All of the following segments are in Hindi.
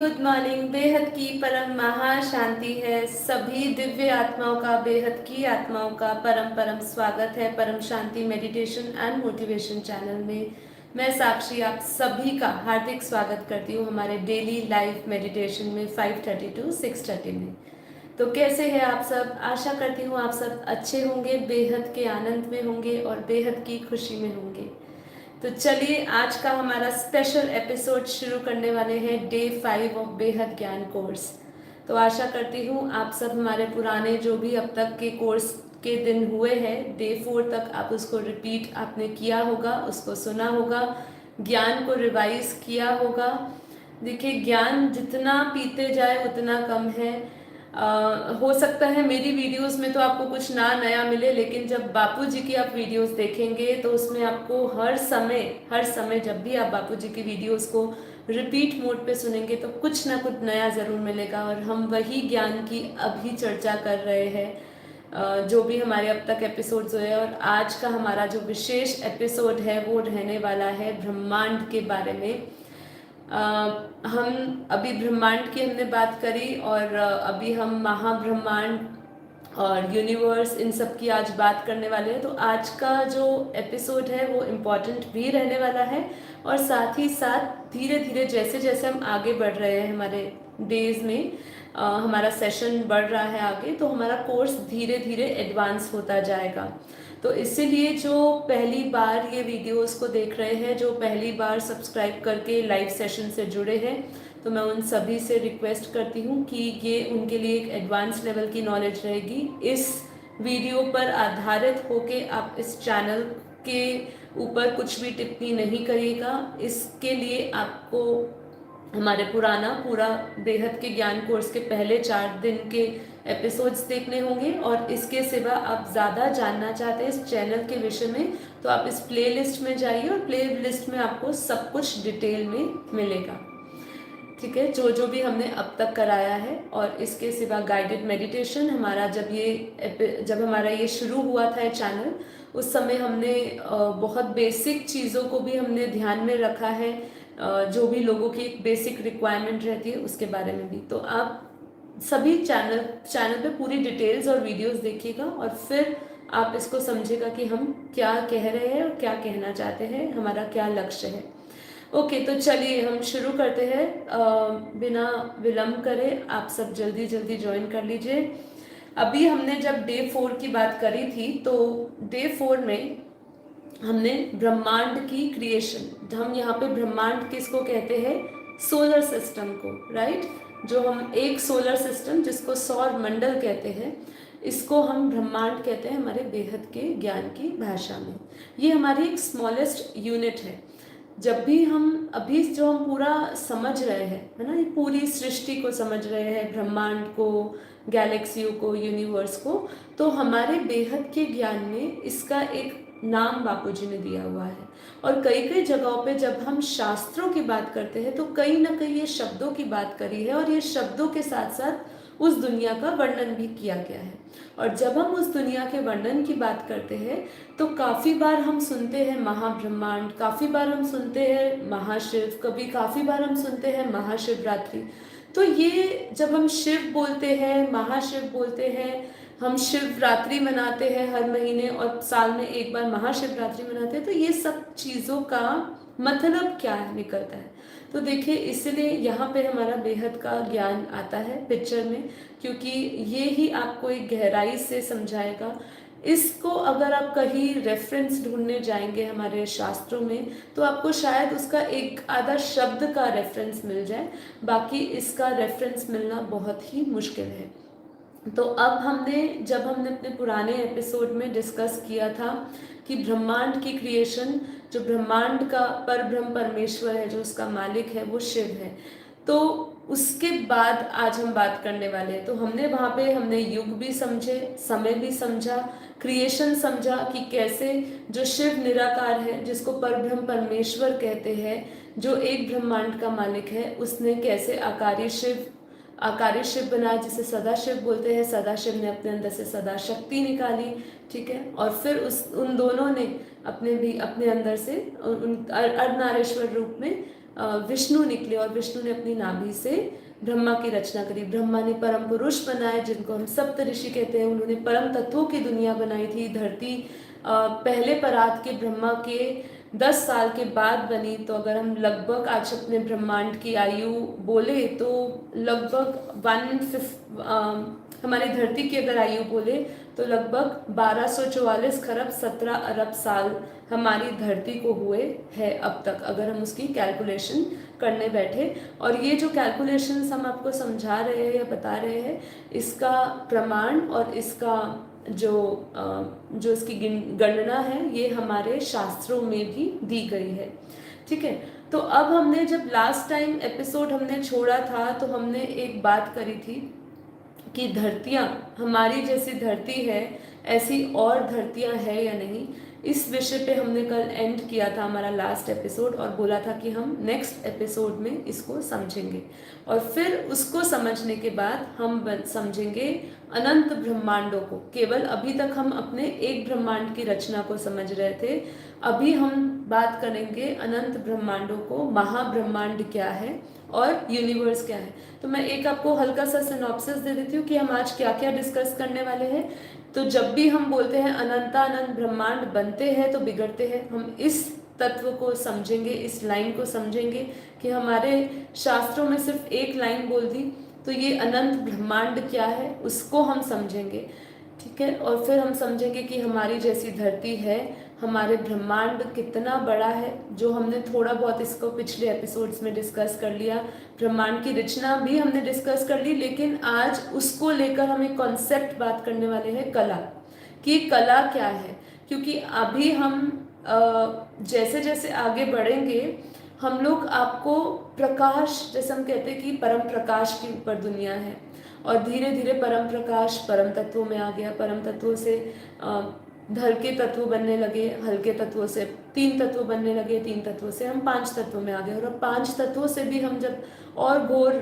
Good morning. बेहद की परम महाशांति है। सभी दिव्य आत्माओं का, बेहद की आत्माओं का परम परम स्वागत है परम शांति मेडिटेशन एंड मोटिवेशन चैनल में। मैं साक्षी आप सभी का हार्दिक स्वागत करती हूँ हमारे डेली लाइव मेडिटेशन में 5:30 to 6:30 में। तो कैसे हैं आप सब? आशा करती हूँ आप सब अच्छे होंगे, बेहद के आनंद में होंगे और बेहद की खुशी में होंगे। तो चलिए आज का हमारा स्पेशल एपिसोड शुरू करने वाले हैं डे 5 ऑफ बेहद ज्ञान कोर्स। तो आशा करती हूँ आप सब हमारे पुराने जो भी अब तक के कोर्स के दिन हुए हैं, डे 4 तक आप उसको रिपीट आपने किया होगा, उसको सुना होगा, ज्ञान को रिवाइज किया होगा। देखिए, ज्ञान जितना पीते जाए उतना कम है। हो सकता है मेरी वीडियोस में तो आपको कुछ ना नया मिले, लेकिन जब बापूजी की आप वीडियोस देखेंगे तो उसमें आपको हर समय जब भी आप बापूजी की वीडियोस को रिपीट मोड पे सुनेंगे तो कुछ ना कुछ नया ज़रूर मिलेगा। और हम वही ज्ञान की अभी चर्चा कर रहे हैं, जो भी हमारे अब तक एपिसोड्स हुए। और आज का हमारा जो विशेष एपिसोड है वो रहने वाला है ब्रह्मांड के बारे में। हम अभी ब्रह्मांड की हमने बात करी और अभी हम महाब्रह्मांड और यूनिवर्स इन सब की आज बात करने वाले हैं। तो आज का जो एपिसोड है वो इम्पॉर्टेंट भी रहने वाला है और साथ ही साथ धीरे धीरे जैसे जैसे हम आगे बढ़ रहे हैं हमारे डेज में, हमारा सेशन बढ़ रहा है आगे, तो हमारा कोर्स धीरे धीरे एडवांस होता जाएगा। तो इसीलिए जो पहली बार ये वीडियोस को देख रहे हैं, जो पहली बार सब्सक्राइब करके लाइव सेशन से जुड़े हैं, तो मैं उन सभी से रिक्वेस्ट करती हूँ कि ये उनके लिए एक एडवांस लेवल की नॉलेज रहेगी। इस वीडियो पर आधारित होके आप इस चैनल के ऊपर कुछ भी टिप्पणी नहीं करिएगा। इसके लिए आपको हमारे पुराना पूरा बेहद के ज्ञान कोर्स के पहले 4 दिन के एपिसोड्स देखने होंगे। और इसके सिवा आप ज़्यादा जानना चाहते हैं इस चैनल के विषय में तो आप इस प्लेलिस्ट में जाइए और प्लेलिस्ट में आपको सब कुछ डिटेल में मिलेगा। ठीक है, जो जो भी हमने अब तक कराया है। और इसके सिवा गाइडेड मेडिटेशन हमारा जब हमारा ये शुरू हुआ था चैनल, उस समय हमने बहुत बेसिक चीज़ों को भी हमने ध्यान में रखा है, जो भी लोगों की एक बेसिक रिक्वायरमेंट रहती है उसके बारे में भी। तो आप सभी चैनल पे पूरी डिटेल्स और वीडियोस देखिएगा और फिर आप इसको समझिएगा कि हम क्या कह रहे हैं और क्या कहना चाहते हैं, हमारा क्या लक्ष्य है। ओके, तो चलिए हम शुरू करते हैं। बिना विलंब करे आप सब जल्दी जल्दी ज्वाइन कर लीजिए। अभी हमने जब डे 4 की बात करी थी तो डे 4 में हमने ब्रह्मांड की क्रिएशन, हम यहाँ पे ब्रह्मांड किसको कहते हैं? सोलर सिस्टम को, राइट? जो हम एक सोलर सिस्टम जिसको सौर मंडल कहते हैं, इसको हम ब्रह्मांड कहते हैं हमारे बेहद के ज्ञान की भाषा में। ये हमारी एक स्मॉलेस्ट यूनिट है। जब भी हम अभी जो हम पूरा समझ रहे हैं, है ना, ये पूरी सृष्टि को समझ रहे हैं, ब्रह्मांड को, गैलेक्सियों को, यूनिवर्स को, तो हमारे बेहद के ज्ञान में इसका एक नाम बापूजी ने दिया हुआ है। और कई कई जगहों पे जब हम शास्त्रों की बात करते हैं तो कहीं ना कहीं ये शब्दों की बात करी है और ये शब्दों के साथ साथ उस दुनिया का वर्णन भी किया गया है। और जब हम उस दुनिया के वर्णन की बात करते हैं तो काफ़ी बार हम सुनते हैं महाब्रह्मांड, काफ़ी बार हम सुनते हैं महाशिव, कभी काफ़ी बार हम सुनते हैं महाशिवरात्रि। तो ये जब हम शिव बोलते हैं, महाशिव बोलते हैं, हम शिवरात्रि मनाते हैं हर महीने और साल में एक बार महाशिवरात्रि मनाते हैं, तो ये सब चीज़ों का मतलब क्या निकलता है? तो देखिए, इसलिए यहाँ पे हमारा बेहद का ज्ञान आता है पिक्चर में, क्योंकि ये ही आपको एक गहराई से समझाएगा। इसको अगर आप कहीं रेफरेंस ढूंढने जाएंगे हमारे शास्त्रों में तो आपको शायद उसका एक आधा शब्द का रेफरेंस मिल जाए, बाकी इसका रेफरेंस मिलना बहुत ही मुश्किल है। तो अब जब हमने अपने पुराने एपिसोड में डिस्कस किया था कि ब्रह्मांड की क्रिएशन, जो ब्रह्मांड का परब्रह्म परमेश्वर है, जो उसका मालिक है, वो शिव है। तो उसके बाद आज हम बात करने वाले हैं। तो हमने युग भी समझे, समय भी समझा, क्रिएशन समझा कि कैसे जो शिव निराकार है, जिसको परब्रह्म परमेश्वर कहते हैं, जो एक ब्रह्मांड का मालिक है, उसने कैसे आकारी शिव बनाया जिसे सदाशिव बोलते हैं। सदाशिव ने अपने अंदर से सदा शक्ति निकाली, ठीक है, और फिर उन दोनों ने अपने अंदर से अर्धनारीश्वर रूप में विष्णु निकले और विष्णु ने अपनी नाभि से ब्रह्मा की रचना करी। ब्रह्मा ने परम पुरुष बनाए जिनको हम सप्त ऋषि कहते हैं। उन्होंने परम तत्वों की दुनिया बनाई थी। धरती पहले परात के ब्रह्मा के 10 साल के बाद बनी। तो अगर हम लगभग आज अपने ब्रह्मांड की आयु बोले तो लगभग हमारी धरती की अगर आयु बोले तो लगभग 1244 खरब 17 अरब साल हमारी धरती को हुए है अब तक, अगर हम उसकी कैलकुलेशन करने बैठे। और ये जो कैलकुलेशंस हम आपको समझा रहे हैं या बता रहे हैं, इसका प्रमाण और इसका जो इसकी गणना है ये हमारे शास्त्रों में भी दी गई है। ठीक है, तो अब हमने जब लास्ट टाइम एपिसोड हमने छोड़ा था तो हमने एक बात करी थी कि धरतियाँ, हमारी जैसी धरती है ऐसी और धरतियाँ है या नहीं, इस विषय पे हमने कल एंड किया था हमारा लास्ट एपिसोड और बोला था कि हम नेक्स्ट एपिसोड में इसको समझेंगे और फिर उसको समझने के बाद हम समझेंगे अनंत ब्रह्मांडों को। केवल अभी तक हम अपने एक ब्रह्मांड की रचना को समझ रहे थे, अभी हम बात करेंगे अनंत ब्रह्मांडों को, महाब्रह्मांड क्या है और यूनिवर्स क्या है। तो मैं एक आपको हल्का सा सिनॉप्सिस दे देती हूँ कि हम आज क्या क्या डिस्कस करने वाले हैं। तो जब भी हम बोलते हैं अनंतानंत ब्रह्मांड बनते हैं तो बिगड़ते हैं, हम इस तत्व को समझेंगे, इस लाइन को समझेंगे कि हमारे शास्त्रों में सिर्फ एक लाइन बोल दी तो ये अनंत ब्रह्मांड क्या है उसको हम समझेंगे। ठीक है, और फिर हम समझेंगे कि हमारी जैसी धरती है, हमारे ब्रह्मांड कितना बड़ा है, जो हमने थोड़ा बहुत इसको पिछले एपिसोड्स में डिस्कस कर लिया। ब्रह्मांड की रचना भी हमने डिस्कस कर ली, लेकिन आज उसको लेकर हम एक कॉन्सेप्ट बात करने वाले हैं, कला कि कला क्या है। क्योंकि अभी हम जैसे जैसे आगे बढ़ेंगे हम लोग आपको प्रकाश, जैसे हम कहते हैं कि परम प्रकाश के ऊपर दुनिया है और धीरे धीरे परम प्रकाश परम तत्वों में आ गया, परम तत्वों से हल्के तत्व बनने लगे, हल्के तत्वों से 3 तत्व बनने लगे, 3 तत्वों से हम 5 तत्वों में आ गए और अब 5 तत्वों से भी हम जब और घोर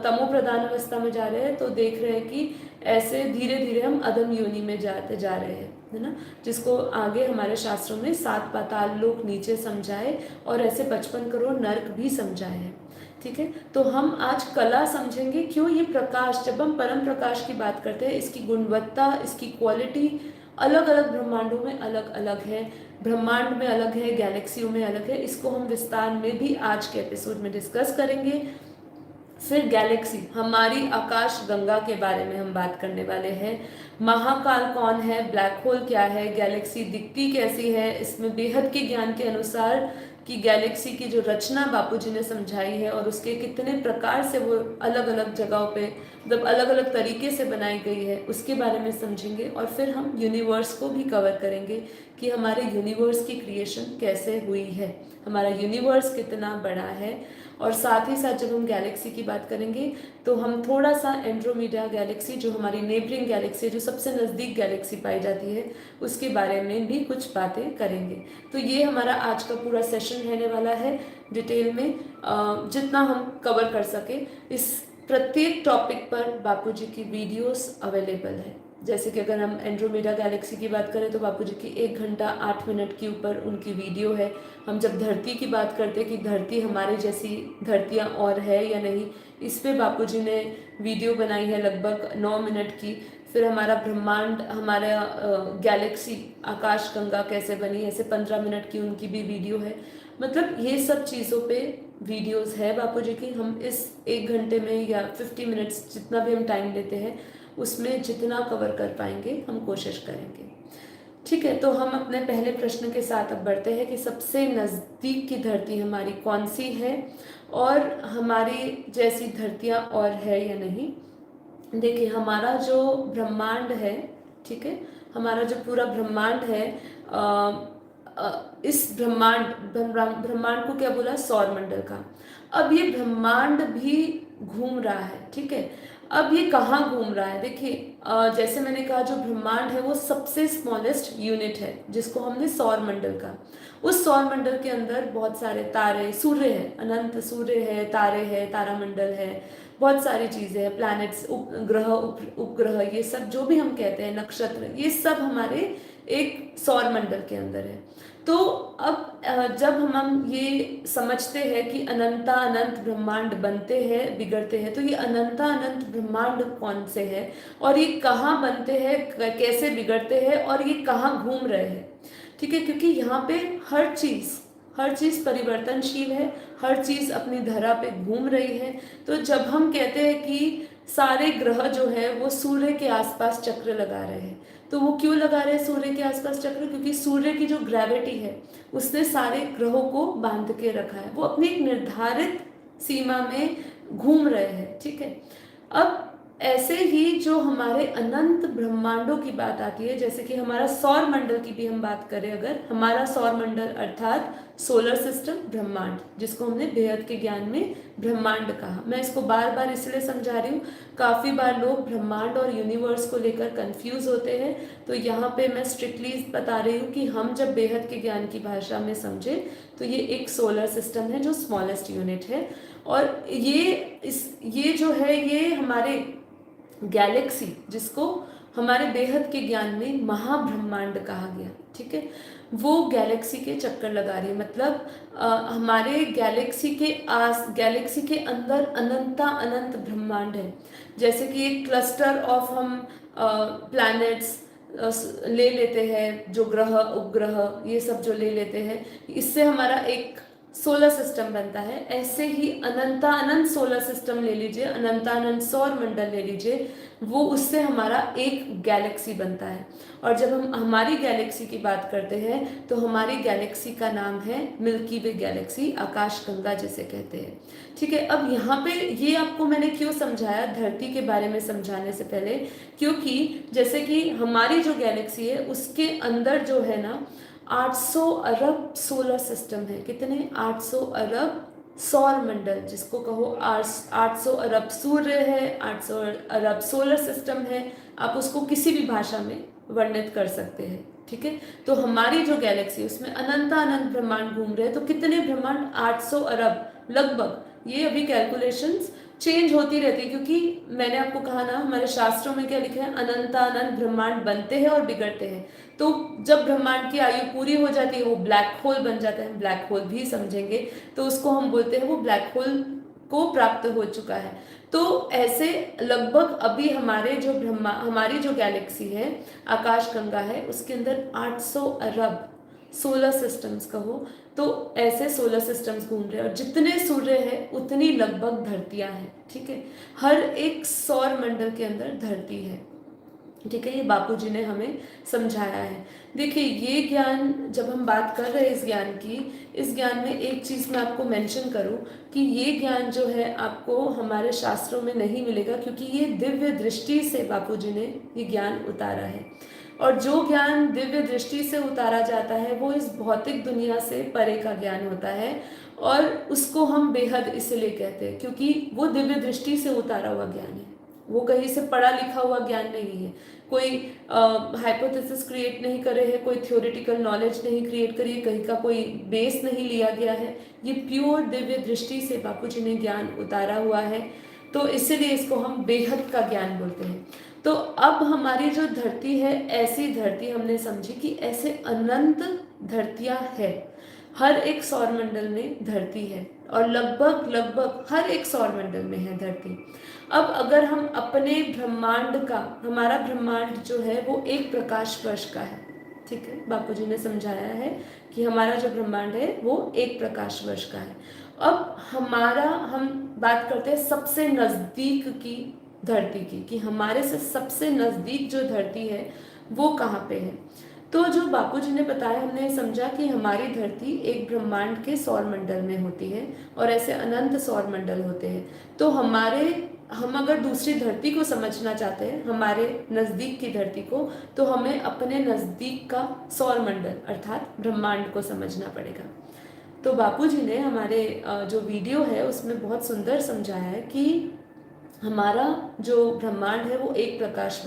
तमो प्रधान अवस्था में जा रहे हैं तो देख रहे हैं कि ऐसे धीरे धीरे हम अधम योनि में जाते जा रहे हैं, है ना, जिसको आगे हमारे शास्त्रों में 7 पाताल लोक नीचे समझाए और ऐसे 55 करोड़ नर्क भी समझाए हैं। ठीक है, तो हम आज कला समझेंगे। क्यों ये प्रकाश, जब हम परम प्रकाश की बात करते हैं, इसकी गुणवत्ता, इसकी क्वालिटी अलग अलग ब्रह्मांडों में अलग अलग है, ब्रह्मांड में अलग है, गैलेक्सियों में अलग है। इसको हम विस्तार में भी आज के एपिसोड में डिस्कस करेंगे। फिर गैलेक्सी, हमारी आकाश गंगा के बारे में हम बात करने वाले हैं। महाकाल कौन है, ब्लैक होल क्या है, गैलेक्सी दिखती कैसी है, इसमें बेहद के ज्ञान के अनुसार कि गैलेक्सी की जो रचना बापूजी ने समझाई है और उसके कितने प्रकार से वो अलग अलग जगहों पे मतलब अलग अलग तरीके से बनाई गई है उसके बारे में समझेंगे। और फिर हम यूनिवर्स को भी कवर करेंगे कि हमारे यूनिवर्स की क्रिएशन कैसे हुई है, हमारा यूनिवर्स कितना बड़ा है। और साथ ही साथ जब हम गैलेक्सी की बात करेंगे तो हम थोड़ा सा एंड्रोमेडा गैलेक्सी, जो हमारी नेबरिंग गैलेक्सी, जो सबसे नज़दीक गैलेक्सी पाई जाती है, उसके बारे में भी कुछ बातें करेंगे। तो ये हमारा आज का पूरा सेशन रहने वाला है, डिटेल में जितना हम कवर कर सके। इस प्रत्येक टॉपिक पर बापूजी की वीडियोस अवेलेबल है। जैसे कि अगर हम एंड्रोमेडा गैलेक्सी की बात करें तो बापूजी की 1 घंटा 8 मिनट के ऊपर उनकी वीडियो है। हम जब धरती की बात करते हैं कि धरती हमारी जैसी धरतियाँ और है या नहीं, इस पे बापूजी ने वीडियो बनाई है लगभग 9 मिनट की। फिर हमारा ब्रह्मांड, हमारा गैलेक्सी आकाश गंगा कैसे बनी, ऐसे 15 मिनट की उनकी भी वीडियो है। मतलब ये सब चीज़ों पे वीडियोस है बापूजी की। हम इस 1 घंटे में या 50 मिनट्स जितना भी हम टाइम लेते हैं उसमें जितना कवर कर पाएंगे हम कोशिश करेंगे। ठीक है, तो हम अपने पहले प्रश्न के साथ अब बढ़ते हैं कि सबसे नज़दीक की धरती हमारी कौन सी है और हमारी जैसी धरतियाँ और है या नहीं। देखिए, हमारा जो ब्रह्मांड है, ठीक है, हमारा जो पूरा ब्रह्मांड है, इस ब्रह्मांड को क्या बोला, सौर मंडल का। अब ये ब्रह्मांड भी घूम रहा है, ठीक है। अब ये कहाँ घूम रहा है, देखिए जैसे मैंने कहा जो ब्रह्मांड है वो सबसे स्मॉलेस्ट यूनिट है जिसको हमने सौर मंडल का। उस सौर मंडल के अंदर बहुत सारे तारे, सूर्य है, अनंत सूर्य है, तारे है, तारामंडल है, बहुत सारी चीज़ें हैं, प्लैनेट्स, उपग्रह, उपग्रह, ये सब जो भी हम कहते हैं, नक्षत्र, ये सब हमारे एक सौर मंडल के अंदर है। तो अब जब हम ये समझते हैं कि अनंता अनंत ब्रह्मांड बनते हैं बिगड़ते हैं, तो ये अनंता अनंत ब्रह्मांड कौन से हैं और ये कहाँ बनते हैं, कैसे बिगड़ते हैं और ये कहाँ घूम रहे हैं, ठीक है। क्योंकि यहाँ पे हर चीज़ परिवर्तनशील है, हर चीज़ अपनी धरा पे घूम रही है। तो जब हम कहते हैं कि सारे ग्रह जो है वो सूर्य के आसपास चक्र लगा रहे हैं, तो वो क्यों लगा रहे हैं सूर्य के आसपास चक्र? क्योंकि सूर्य की जो ग्रेविटी है उसने सारे ग्रहों को बांध के रखा है, वो अपनी एक निर्धारित सीमा में घूम रहे हैं, ठीक है। अब ऐसे ही जो हमारे अनंत ब्रह्मांडों की बात आती है, जैसे कि हमारा सौर मंडल की भी हम बात करें, अगर हमारा सौर मंडल अर्थात सोलर सिस्टम ब्रह्मांड, जिसको हमने बेहद के ज्ञान में ब्रह्मांड कहा। मैं इसको बार बार इसलिए समझा रही हूँ, काफ़ी बार लोग ब्रह्मांड और यूनिवर्स को लेकर कंफ्यूज होते हैं, तो यहाँ पे मैं स्ट्रिक्टली बता रही हूँ कि हम जब बेहद के ज्ञान की भाषा में समझे तो ये एक सोलर सिस्टम है जो स्मॉलेस्ट यूनिट है, और ये जो है ये हमारे गैलेक्सी, जिसको हमारे बेहद के ज्ञान में महाब्रह्मांड कहा गया, ठीक है, वो गैलेक्सी के चक्कर लगा रही है। मतलब हमारे गैलेक्सी के अंदर अनंता अनंत ब्रह्मांड है। जैसे कि एक क्लस्टर ऑफ हम प्लैनेट्स ले लेते हैं, जो ग्रह उपग्रह ये सब जो ले लेते हैं, इससे हमारा एक सोलर सिस्टम बनता है। ऐसे ही अनंता अनंत सोलर सिस्टम ले लीजिए, अनंता अनंत सौर मंडल ले लीजिए, वो उससे हमारा एक गैलेक्सी बनता है। और जब हम हमारी गैलेक्सी की बात करते हैं तो हमारी गैलेक्सी का नाम है मिल्की वे गैलेक्सी, आकाश गंगा जिसे कहते हैं, ठीक है। अब यहाँ पे ये आपको मैंने क्यों समझाया धरती के बारे में समझाने से पहले, क्योंकि जैसे कि हमारी जो गैलेक्सी है उसके अंदर जो है ना 800 अरब सोलर सिस्टम है। कितने? 800 अरब सौर मंडल, जिसको कहो 800 अरब सूर्य है, 800 अरब सोलर सिस्टम है, आप उसको किसी भी भाषा में वर्णित कर सकते हैं, ठीक है। तो हमारी जो गैलेक्सी है उसमें अनंता अनंत ब्रह्मांड घूम रहे हैं। तो कितने ब्रह्मांड? 800 अरब लगभग। ये अभी कैलकुलेशंस चेंज होती रहती है, क्योंकि मैंने आपको कहा ना हमारे शास्त्रों में क्या लिखा है, अनंता अनंत ब्रह्मांड बनते हैं और बिगड़ते हैं। तो जब ब्रह्मांड की आयु पूरी हो जाती है वो ब्लैक होल बन जाता है, ब्लैक होल भी समझेंगे, तो उसको हम बोलते हैं वो ब्लैक होल को प्राप्त हो चुका है। तो ऐसे लगभग अभी हमारी जो गैलेक्सी है आकाश गंगा है उसके अंदर 800 अरब सोलर सिस्टम्स कहो, तो ऐसे सोलर सिस्टम्स घूम रहे हैं। और जितने सूर्य है उतनी लगभग धरतियां हैं, ठीक है। हर एक सौर मंडल के अंदर धरती है, ठीक है। ये बापूजी ने हमें समझाया है। देखिए ये ज्ञान जब हम बात कर रहे हैं इस ज्ञान की, इस ज्ञान में एक चीज़ मैं आपको मेंशन करूं कि ये ज्ञान जो है आपको हमारे शास्त्रों में नहीं मिलेगा, क्योंकि ये दिव्य दृष्टि से बापूजी ने ये ज्ञान उतारा है। और जो ज्ञान दिव्य दृष्टि से उतारा जाता है वो इस भौतिक दुनिया से परे का ज्ञान होता है, और उसको हम बेहद इसलिए कहते हैं क्योंकि वो दिव्य दृष्टि से उतारा हुआ ज्ञान है, वो कहीं से पढ़ा लिखा हुआ ज्ञान नहीं है, कोई हाइपोथेसिस क्रिएट नहीं करे है, कोई थ्योरेटिकल नॉलेज नहीं क्रिएट करी है, कहीं का कोई बेस नहीं लिया गया है। ये प्योर दिव्य दृष्टि से बापूजी ने ज्ञान उतारा हुआ है, तो इसीलिए इसको हम बेहद का ज्ञान बोलते हैं। तो अब हमारी जो धरती है, ऐसी धरती हमने समझी कि ऐसे अनंत धरतियां है, हर एक सौर मंडल में धरती है, और लगभग हर एक सौर मंडल में है धरती। अब अगर हम अपने ब्रह्मांड का, हमारा ब्रह्मांड जो है वो एक प्रकाश वर्ष का है, ठीक है। बापूजी ने समझाया है कि हमारा जो ब्रह्मांड है वो एक प्रकाश वर्ष का है। अब हम बात करते हैं सबसे नज़दीक की धरती की, कि हमारे से सबसे नज़दीक जो धरती है वो कहाँ पे है। तो जो बापूजी ने बताया, हमने समझा कि हमारी धरती एक ब्रह्मांड के सौर मंडल में होती है, और ऐसे अनंत सौर मंडल होते हैं। तो हम अगर दूसरी धरती को समझना चाहते हैं, हमारे नज़दीक की धरती को, तो हमें अपने नज़दीक का सौर मंडल अर्थात ब्रह्मांड को समझना पड़ेगा। तो बापूजी ने हमारे जो वीडियो है उसमें बहुत सुंदर समझाया है कि हमारा जो ब्रह्मांड है वो एक प्रकाश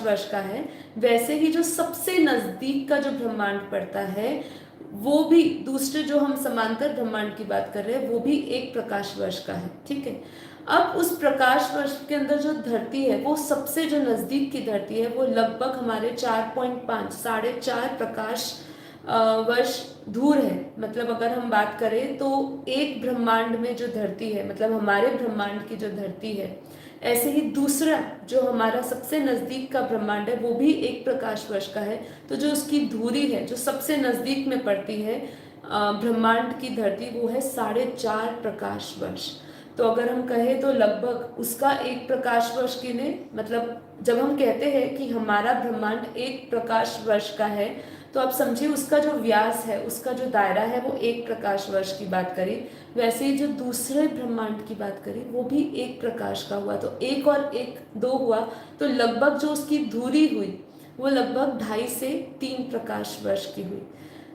वर्ष का है। वैसे ही जो सबसे नज़दीक का जो ब्रह्मांड पड़ता है वो भी दूसरे जो हम समांतर ब्रह्मांड की बात कर रहे हैं वो भी 1 प्रकाश वर्ष का है, ठीक है। अब उस प्रकाश वर्ष के अंदर जो धरती है वो सबसे जो नज़दीक की धरती है वो लगभग हमारे 4.5 4.5 वर्ष दूर है। मतलब अगर हम बात करें तो एक ब्रह्मांड में जो धरती है, मतलब हमारे ब्रह्मांड की जो धरती है, ऐसे ही दूसरा जो हमारा सबसे नज़दीक का ब्रह्मांड है वो भी 1 प्रकाश वर्ष का है। तो जो उसकी दूरी है जो सबसे नज़दीक में पड़ती है ब्रह्मांड की धरती, वो है 4.5 प्रकाश वर्ष। तो अगर हम कहें तो लगभग उसका 1 प्रकाश वर्ष की ने, मतलब जब हम कहते हैं कि हमारा ब्रह्मांड 1 प्रकाश वर्ष का है, तो आप समझिए उसका जो व्यास है, उसका जो दायरा है वो 1 प्रकाश वर्ष की बात करी। वैसे ही जो दूसरे ब्रह्मांड की बात करी वो भी 1 प्रकाश का हुआ, तो 1 और 1 2 हुआ, तो लगभग जो उसकी दूरी हुई वो लगभग 2.5 से 3 प्रकाश वर्ष की हुई।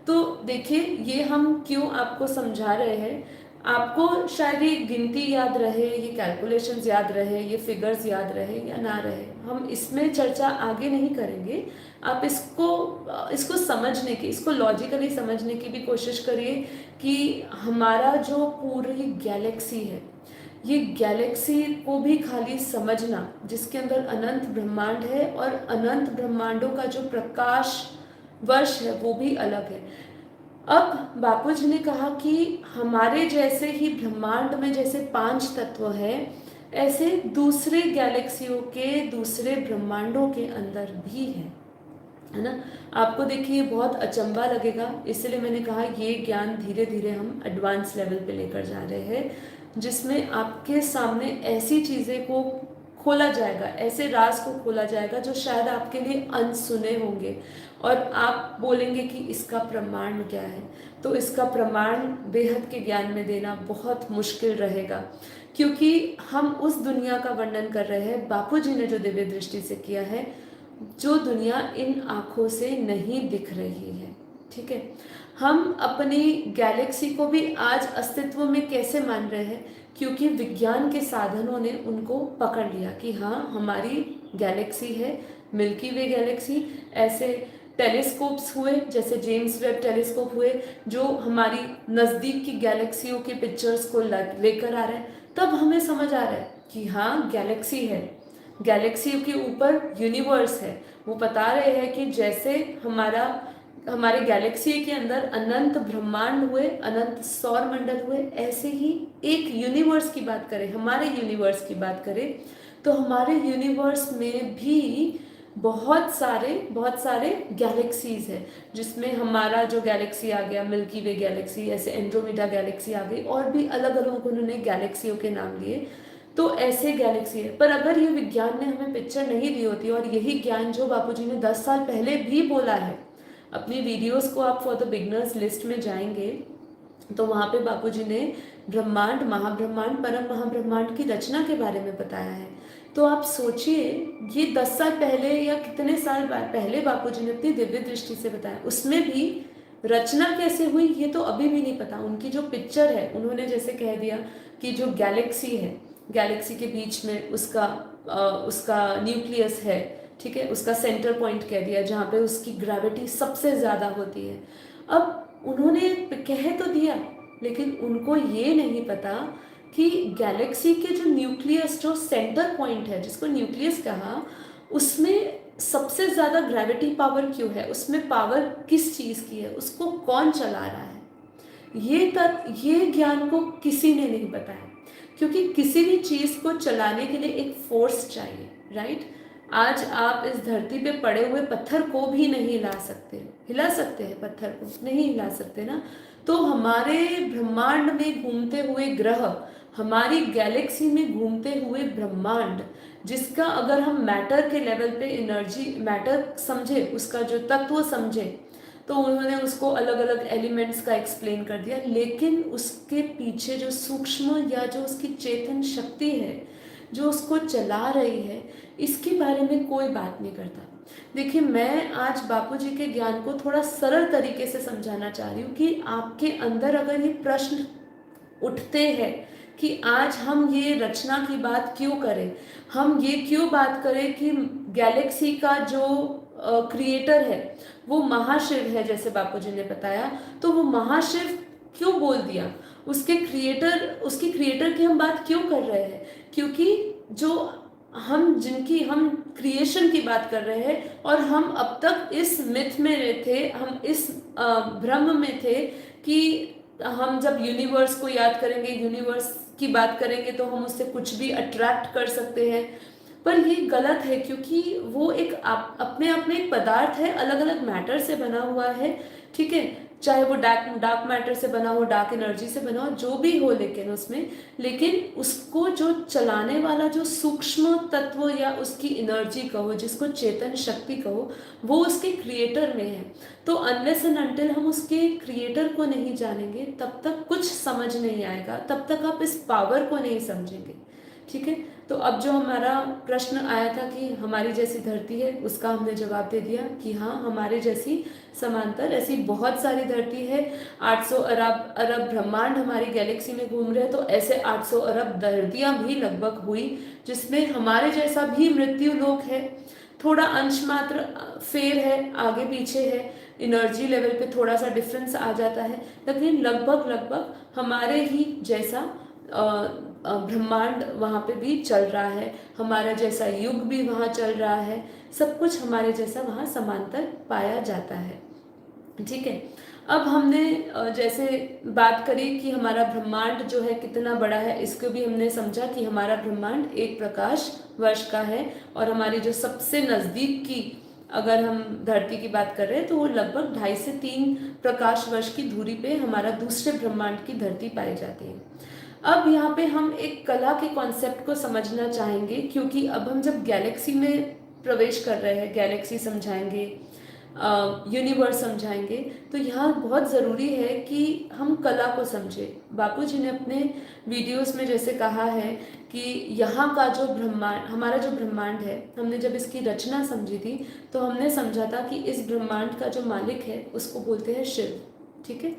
तो देखिए ये हम क्यों आपको समझा रहे हैं, आपको शायद ये गिनती याद रहे, ये कैलकुलेशंस याद रहे, ये फिगर्स याद रहे या ना रहे, हम इसमें चर्चा आगे नहीं करेंगे। आप इसको समझने की, इसको लॉजिकली समझने की भी कोशिश करिए कि हमारा जो पूरी गैलेक्सी है, ये गैलेक्सी को भी खाली समझना, जिसके अंदर अनंत ब्रह्मांड है और अनंत ब्रह्मांडों का जो प्रकाश वर्ष है वो भी अलग है। अब बापूजी ने कहा कि हमारे जैसे ही ब्रह्मांड में जैसे 5 तत्व हैं, ऐसे दूसरे गैलेक्सियों के दूसरे ब्रह्मांडों के अंदर भी है ना। आपको देखिए बहुत अचंबा लगेगा, इसलिए मैंने कहा ये ज्ञान धीरे धीरे हम एडवांस लेवल पे लेकर जा रहे हैं, जिसमें आपके सामने ऐसी चीज़ें को खोला जाएगा, ऐसे राज को खोला जाएगा जो शायद आपके लिए अनसुने होंगे और आप बोलेंगे कि इसका प्रमाण क्या है। तो इसका प्रमाण बेहद के ज्ञान में देना बहुत मुश्किल रहेगा, क्योंकि हम उस दुनिया का वर्णन कर रहे हैं बापूजी ने जो दिव्य दृष्टि से किया है, जो दुनिया इन आँखों से नहीं दिख रही है, ठीक है। हम अपनी गैलेक्सी को भी आज अस्तित्व में कैसे मान रहे हैं, क्योंकि विज्ञान के साधनों ने उनको पकड़ लिया कि हाँ हमारी गैलेक्सी है, मिल्की वे गैलेक्सी। ऐसे टेलीस्कोप्स हुए, जैसे जेम्स वेब टेलीस्कोप हुए, जो हमारी नज़दीक की गैलेक्सियों के पिक्चर्स को लेकर आ रहे हैं, तब हमें समझ आ रहा है कि हाँ गैलेक्सी है, गैलेक्सी के ऊपर यूनिवर्स है। वो बता रहे हैं कि जैसे हमारे गैलेक्सी के अंदर अनंत ब्रह्मांड हुए, अनंत सौर मंडल हुए, ऐसे ही एक यूनिवर्स की बात करें, हमारे यूनिवर्स की बात करें, तो हमारे यूनिवर्स में भी बहुत सारे गैलेक्सीज है, जिसमें हमारा जो गैलेक्सी आ गया मिल्की वे गैलेक्सी, ऐसे एंड्रोमेडा गैलेक्सी आ गई, और भी अलग अलग उन्होंने गैलेक्सियों के नाम लिए। तो ऐसे गैलेक्सी है, पर अगर ये विज्ञान ने हमें पिक्चर नहीं दी होती, और यही ज्ञान जो बापूजी ने 10 साल पहले भी बोला है, अपनी वीडियोस को आप फॉर द बिगनर्स लिस्ट में जाएंगे तो वहाँ पे बापूजी ने ब्रह्मांड, महाब्रह्मांड, परम महाब्रह्मांड की रचना के बारे में बताया है। तो आप सोचिए ये 10 साल पहले या कितने साल पहले बापूजी ने अपनी दिव्य दृष्टि से बताया, उसमें भी रचना कैसे हुई ये तो अभी भी नहीं पता। उनकी जो पिक्चर है, उन्होंने जैसे कह दिया कि जो गैलेक्सी है, गैलेक्सी के बीच में उसका न्यूक्लियस है, ठीक है, उसका सेंटर पॉइंट कह दिया जहाँ पे उसकी ग्रेविटी सबसे ज़्यादा होती है। अब उन्होंने कह तो दिया, लेकिन उनको ये नहीं पता कि गैलेक्सी के जो न्यूक्लियस, जो सेंटर पॉइंट है जिसको न्यूक्लियस कहा, उसमें सबसे ज़्यादा ग्रेविटी पावर क्यों है, उसमें पावर किस चीज़ की है, उसको कौन चला रहा है। ये ज्ञान को किसी ने नहीं बताया, क्योंकि किसी भी चीज़ को चलाने के लिए एक फोर्स चाहिए, राइट। आज आप इस धरती पे पड़े हुए पत्थर को भी नहीं हिला सकते, हिला सकते हैं पत्थर को, नहीं हिला सकते ना। तो हमारे ब्रह्मांड में घूमते हुए ग्रह, हमारी गैलेक्सी में घूमते हुए ब्रह्मांड, जिसका अगर हम मैटर के लेवल पे एनर्जी, मैटर समझे, उसका जो तत्व समझे, तो उन्होंने उसको अलग अलग एलिमेंट्स का एक्सप्लेन कर दिया, लेकिन उसके पीछे जो सूक्ष्म या जो उसकी चेतन शक्ति है जो उसको चला रही है, इसके बारे में कोई बात नहीं करता। देखिए मैं आज बापूजी के ज्ञान को थोड़ा सरल तरीके से समझाना चाह रही हूँ कि आपके अंदर अगर ये प्रश्न उठते हैं कि आज हम ये रचना की बात क्यों करें, हम ये क्यों बात करें कि गैलेक्सी का जो क्रिएटर है वो महाशिव है, जैसे बापूजी ने बताया, तो वो महाशिव क्यों बोल दिया, उसकी क्रिएटर की हम बात क्यों कर रहे हैं? क्योंकि जो जिनकी हम क्रिएशन की बात कर रहे हैं, और हम अब तक इस मिथ में थे, हम इस भ्रम में थे कि हम जब यूनिवर्स को याद करेंगे, यूनिवर्स की बात करेंगे, तो हम उससे कुछ भी अट्रैक्ट कर सकते हैं। पर ये गलत है, क्योंकि वो एक अपने आप में एक पदार्थ है, अलग अलग मैटर से बना हुआ है, ठीक है, चाहे वो डार्क मैटर से बना हो, डार्क एनर्जी से बना हो, जो भी हो, लेकिन उसको जो चलाने वाला जो सूक्ष्म तत्व या उसकी एनर्जी कहो, जिसको चेतन शक्ति कहो, वो उसके क्रिएटर में है। तो अनलेस एंड अनटिल हम उसके क्रिएटर को नहीं जानेंगे, तब तक कुछ समझ नहीं आएगा, तब तक आप इस पावर को नहीं समझेंगे, ठीक है। तो अब जो हमारा प्रश्न आया था कि हमारी जैसी धरती है, उसका हमने जवाब दे दिया कि हाँ, हमारे जैसी समांतर ऐसी बहुत सारी धरती है। 800 अरब अरब ब्रह्मांड हमारी गैलेक्सी में घूम रहे हैं, तो ऐसे 800 अरब धरतियां भी लगभग हुई, जिसमें हमारे जैसा भी मृत्यु लोक है। थोड़ा अंश मात्र फेर है, आगे पीछे है, एनर्जी लेवल पे थोड़ा सा डिफरेंस आ जाता है, लेकिन लगभग हमारे ही जैसा ब्रह्मांड वहाँ पे भी चल रहा है, हमारा जैसा युग भी वहाँ चल रहा है, सब कुछ हमारे जैसा वहाँ समांतर पाया जाता है, ठीक है। अब हमने जैसे बात करी कि हमारा ब्रह्मांड जो है कितना बड़ा है, इसको भी हमने समझा कि हमारा ब्रह्मांड 1 प्रकाश वर्ष का है, और हमारी जो सबसे नज़दीक की अगर हम धरती की बात कर रहे हैं, तो वो लगभग 2.5 से 3 प्रकाश वर्ष की दूरी पे हमारा दूसरे ब्रह्मांड की धरती पाई जाती है। अब यहाँ पे हम एक कला के कॉन्सेप्ट को समझना चाहेंगे, क्योंकि अब हम जब गैलेक्सी में प्रवेश कर रहे हैं, गैलेक्सी समझाएंगे, यूनिवर्स समझाएंगे, तो यहाँ बहुत ज़रूरी है कि हम कला को समझें। बापूजी ने अपने वीडियोस में जैसे कहा है कि यहाँ का जो ब्रह्मांड, हमारा जो ब्रह्मांड है, हमने जब इसकी रचना समझी थी, तो हमने समझा था कि इस ब्रह्मांड का जो मालिक है उसको बोलते हैं शिव, ठीक है।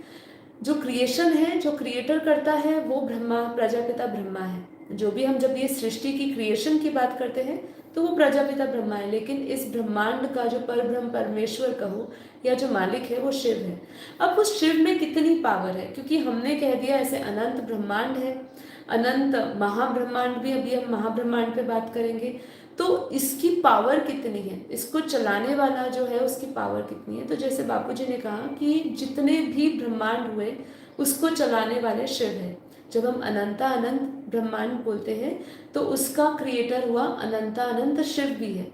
जो क्रिएशन है, जो क्रिएटर करता है, वो ब्रह्मा, प्रजापिता ब्रह्मा है। जो भी हम जब ये सृष्टि की क्रिएशन की बात करते हैं, तो वो प्रजापिता ब्रह्मा है, लेकिन इस ब्रह्मांड का जो परब्रह्म, परमेश्वर कहो या जो मालिक है, वो शिव है। अब उस शिव में कितनी पावर है, क्योंकि हमने कह दिया ऐसे अनंत ब्रह्मांड है, अनंत महाब्रह्मांड भी, अभी हम महाब्रह्मांड पे बात करेंगे, तो इसकी पावर कितनी है, इसको चलाने वाला जो है उसकी पावर कितनी है। तो जैसे बापूजी ने कहा कि जितने भी ब्रह्मांड हुए उसको चलाने वाले शिव है। जब हम अनंता अनंत ब्रह्मांड बोलते हैं, तो उसका क्रिएटर हुआ अनंता अनंत शिव भी है।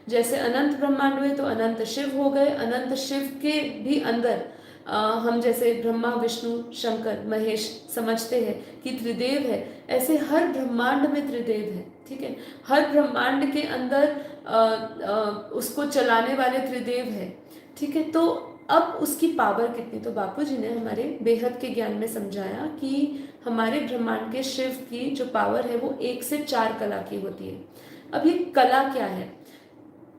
जैसे अनंत ब्रह्मांड हुए तो अनंत शिव हो गए, अनंत शिव के भी अंदर हम जैसे ब्रह्मा, विष्णु, शंकर, महेश समझते हैं कि त्रिदेव है, ऐसे हर ब्रह्मांड में त्रिदेव है, ठीक है। हर ब्रह्मांड के अंदर उसको चलाने वाले त्रिदेव है, ठीक है। तो अब उसकी पावर कितनी, तो बापूजी ने हमारे बेहद के ज्ञान में समझाया कि हमारे ब्रह्मांड के शिव की जो पावर है वो 1 से 4 कला की होती है। अब ये कला क्या है?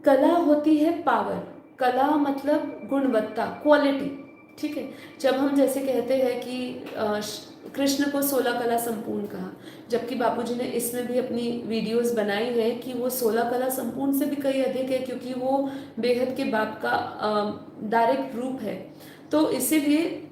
कला होती है पावर, कला मतलब गुणवत्ता, क्वालिटी, ठीक है। जब हम जैसे कहते हैं कि कृष्ण को 16 कला संपूर्ण कहा, जबकि बापूजी ने इसमें भी अपनी वीडियोस बनाई है कि वो 16 कला संपूर्ण से भी कहीं अधिक है, क्योंकि वो बेहद के बाप का डायरेक्ट रूप है। तो इसीलिए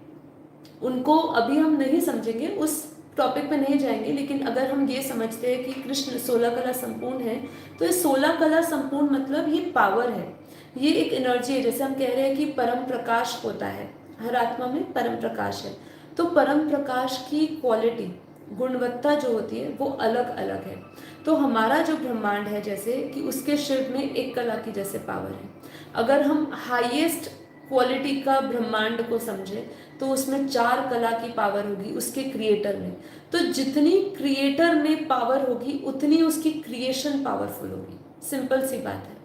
उनको अभी हम नहीं समझेंगे, उस टॉपिक पे नहीं जाएंगे, लेकिन अगर हम ये समझते हैं कि कृष्ण 16 कला संपूर्ण है, तो ये 16 कला संपूर्ण मतलब ये पावर है, ये एक एनर्जी है। जैसे हम कह रहे हैं कि परम प्रकाश होता है, हर आत्मा में परम प्रकाश है, तो परम प्रकाश की क्वालिटी, गुणवत्ता जो होती है वो अलग अलग है। तो हमारा जो ब्रह्मांड है, जैसे कि उसके शिव में 1 कला की जैसे पावर है। अगर हम हाईएस्ट क्वालिटी का ब्रह्मांड को समझे, तो उसमें 4 कला की पावर होगी उसके क्रिएटर में। तो जितनी क्रिएटर में पावर होगी, उतनी उसकी क्रिएशन पावरफुल होगी। सिंपल सी बात है।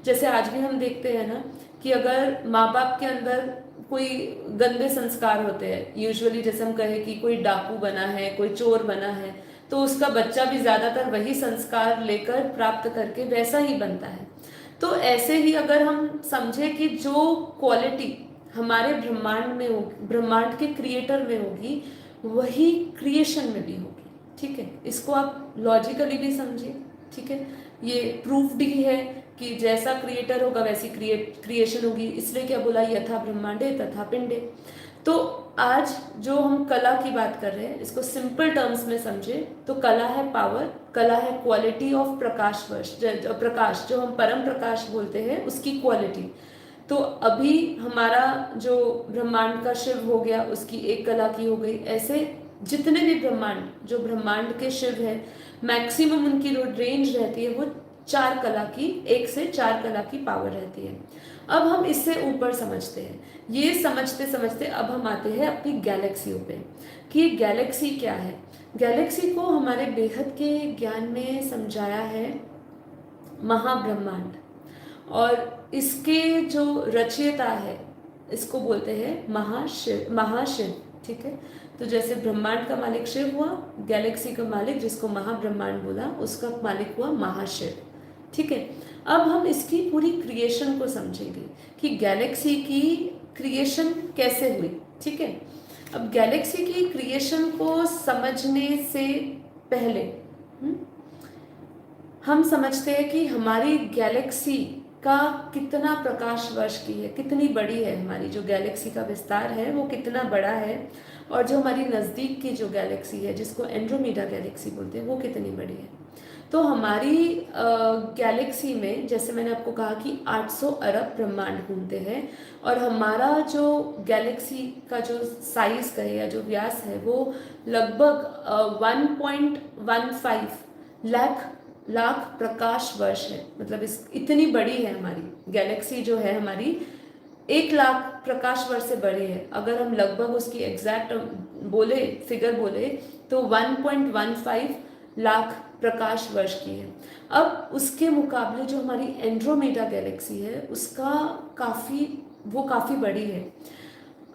जैसे आज भी हम देखते हैं ना कि अगर माँ बाप के अंदर कोई गंदे संस्कार होते हैं, यूजुअली जैसे हम कहें कि कोई डाकू बना है, कोई चोर बना है, तो उसका बच्चा भी ज़्यादातर वही संस्कार लेकर प्राप्त करके वैसा ही बनता है। तो ऐसे ही अगर हम समझे कि जो क्वालिटी हमारे ब्रह्मांड में होगी, ब्रह्मांड के क्रिएटर में होगी, वही क्रिएशन में भी होगी, ठीक है। इसको आप लॉजिकली भी समझिए, ठीक है। ये प्रूफ्ड ही है कि जैसा क्रिएटर होगा वैसी क्रिएशन होगी, इसलिए क्या बोला, यथा ब्रह्मांडे तथा पिंडे। तो आज जो हम कला की बात कर रहे हैं, इसको सिंपल टर्म्स में समझे तो कला है पावर, कला है क्वालिटी ऑफ प्रकाश वर्ष, प्रकाश जो हम परम प्रकाश बोलते हैं उसकी क्वालिटी। तो अभी हमारा जो ब्रह्मांड का शिव हो गया उसकी एक कला की हो गई। ऐसे जितने भी ब्रह्मांड, जो ब्रह्मांड के शिव है, मैक्सिमम उनकी जो रेंज रहती है वो 4 कला की, 1 से 4 कला की पावर रहती है। अब हम इससे ऊपर समझते हैं, ये समझते समझते अब हम आते हैं अपनी गैलेक्सियों पे कि गैलेक्सी क्या है। गैलेक्सी को हमारे बेहद के ज्ञान में समझाया है महाब्रह्मांड, और इसके जो रचयिता है इसको बोलते हैं महाशिव, महाशिव। ठीक है, तो जैसे ब्रह्मांड का मालिक शिव हुआ, गैलेक्सी का मालिक जिसको महाब्रह्मांड बोला उसका मालिक हुआ महाशिव। ठीक है, अब हम इसकी पूरी क्रिएशन को समझेंगे कि गैलेक्सी की क्रिएशन कैसे हुई। ठीक है, अब गैलेक्सी की क्रिएशन को समझने से पहले हम समझते हैं कि हमारी गैलेक्सी का कितना प्रकाश वर्ष की है, कितनी बड़ी है हमारी जो गैलेक्सी का विस्तार है वो कितना बड़ा है, और जो हमारी नज़दीक की जो गैलेक्सी है जिसको एंड्रोमेडा गैलेक्सी बोलते हैं वो कितनी बड़ी है। तो हमारी गैलेक्सी में जैसे मैंने आपको कहा कि 800 अरब ब्रह्मांड घूमते हैं, और हमारा जो गैलेक्सी का जो साइज का है या जो व्यास है वो लगभग 1.15 लाख प्रकाश वर्ष है। मतलब इस इतनी बड़ी है हमारी गैलेक्सी, जो है हमारी 1 लाख प्रकाश वर्ष से बड़ी है। अगर हम लगभग उसकी एग्जैक्ट बोले, फिगर बोले, तो 1.15 लाख प्रकाश वर्ष की है। अब उसके मुकाबले जो हमारी एंड्रोमेडा गैलेक्सी है उसका काफ़ी बड़ी है।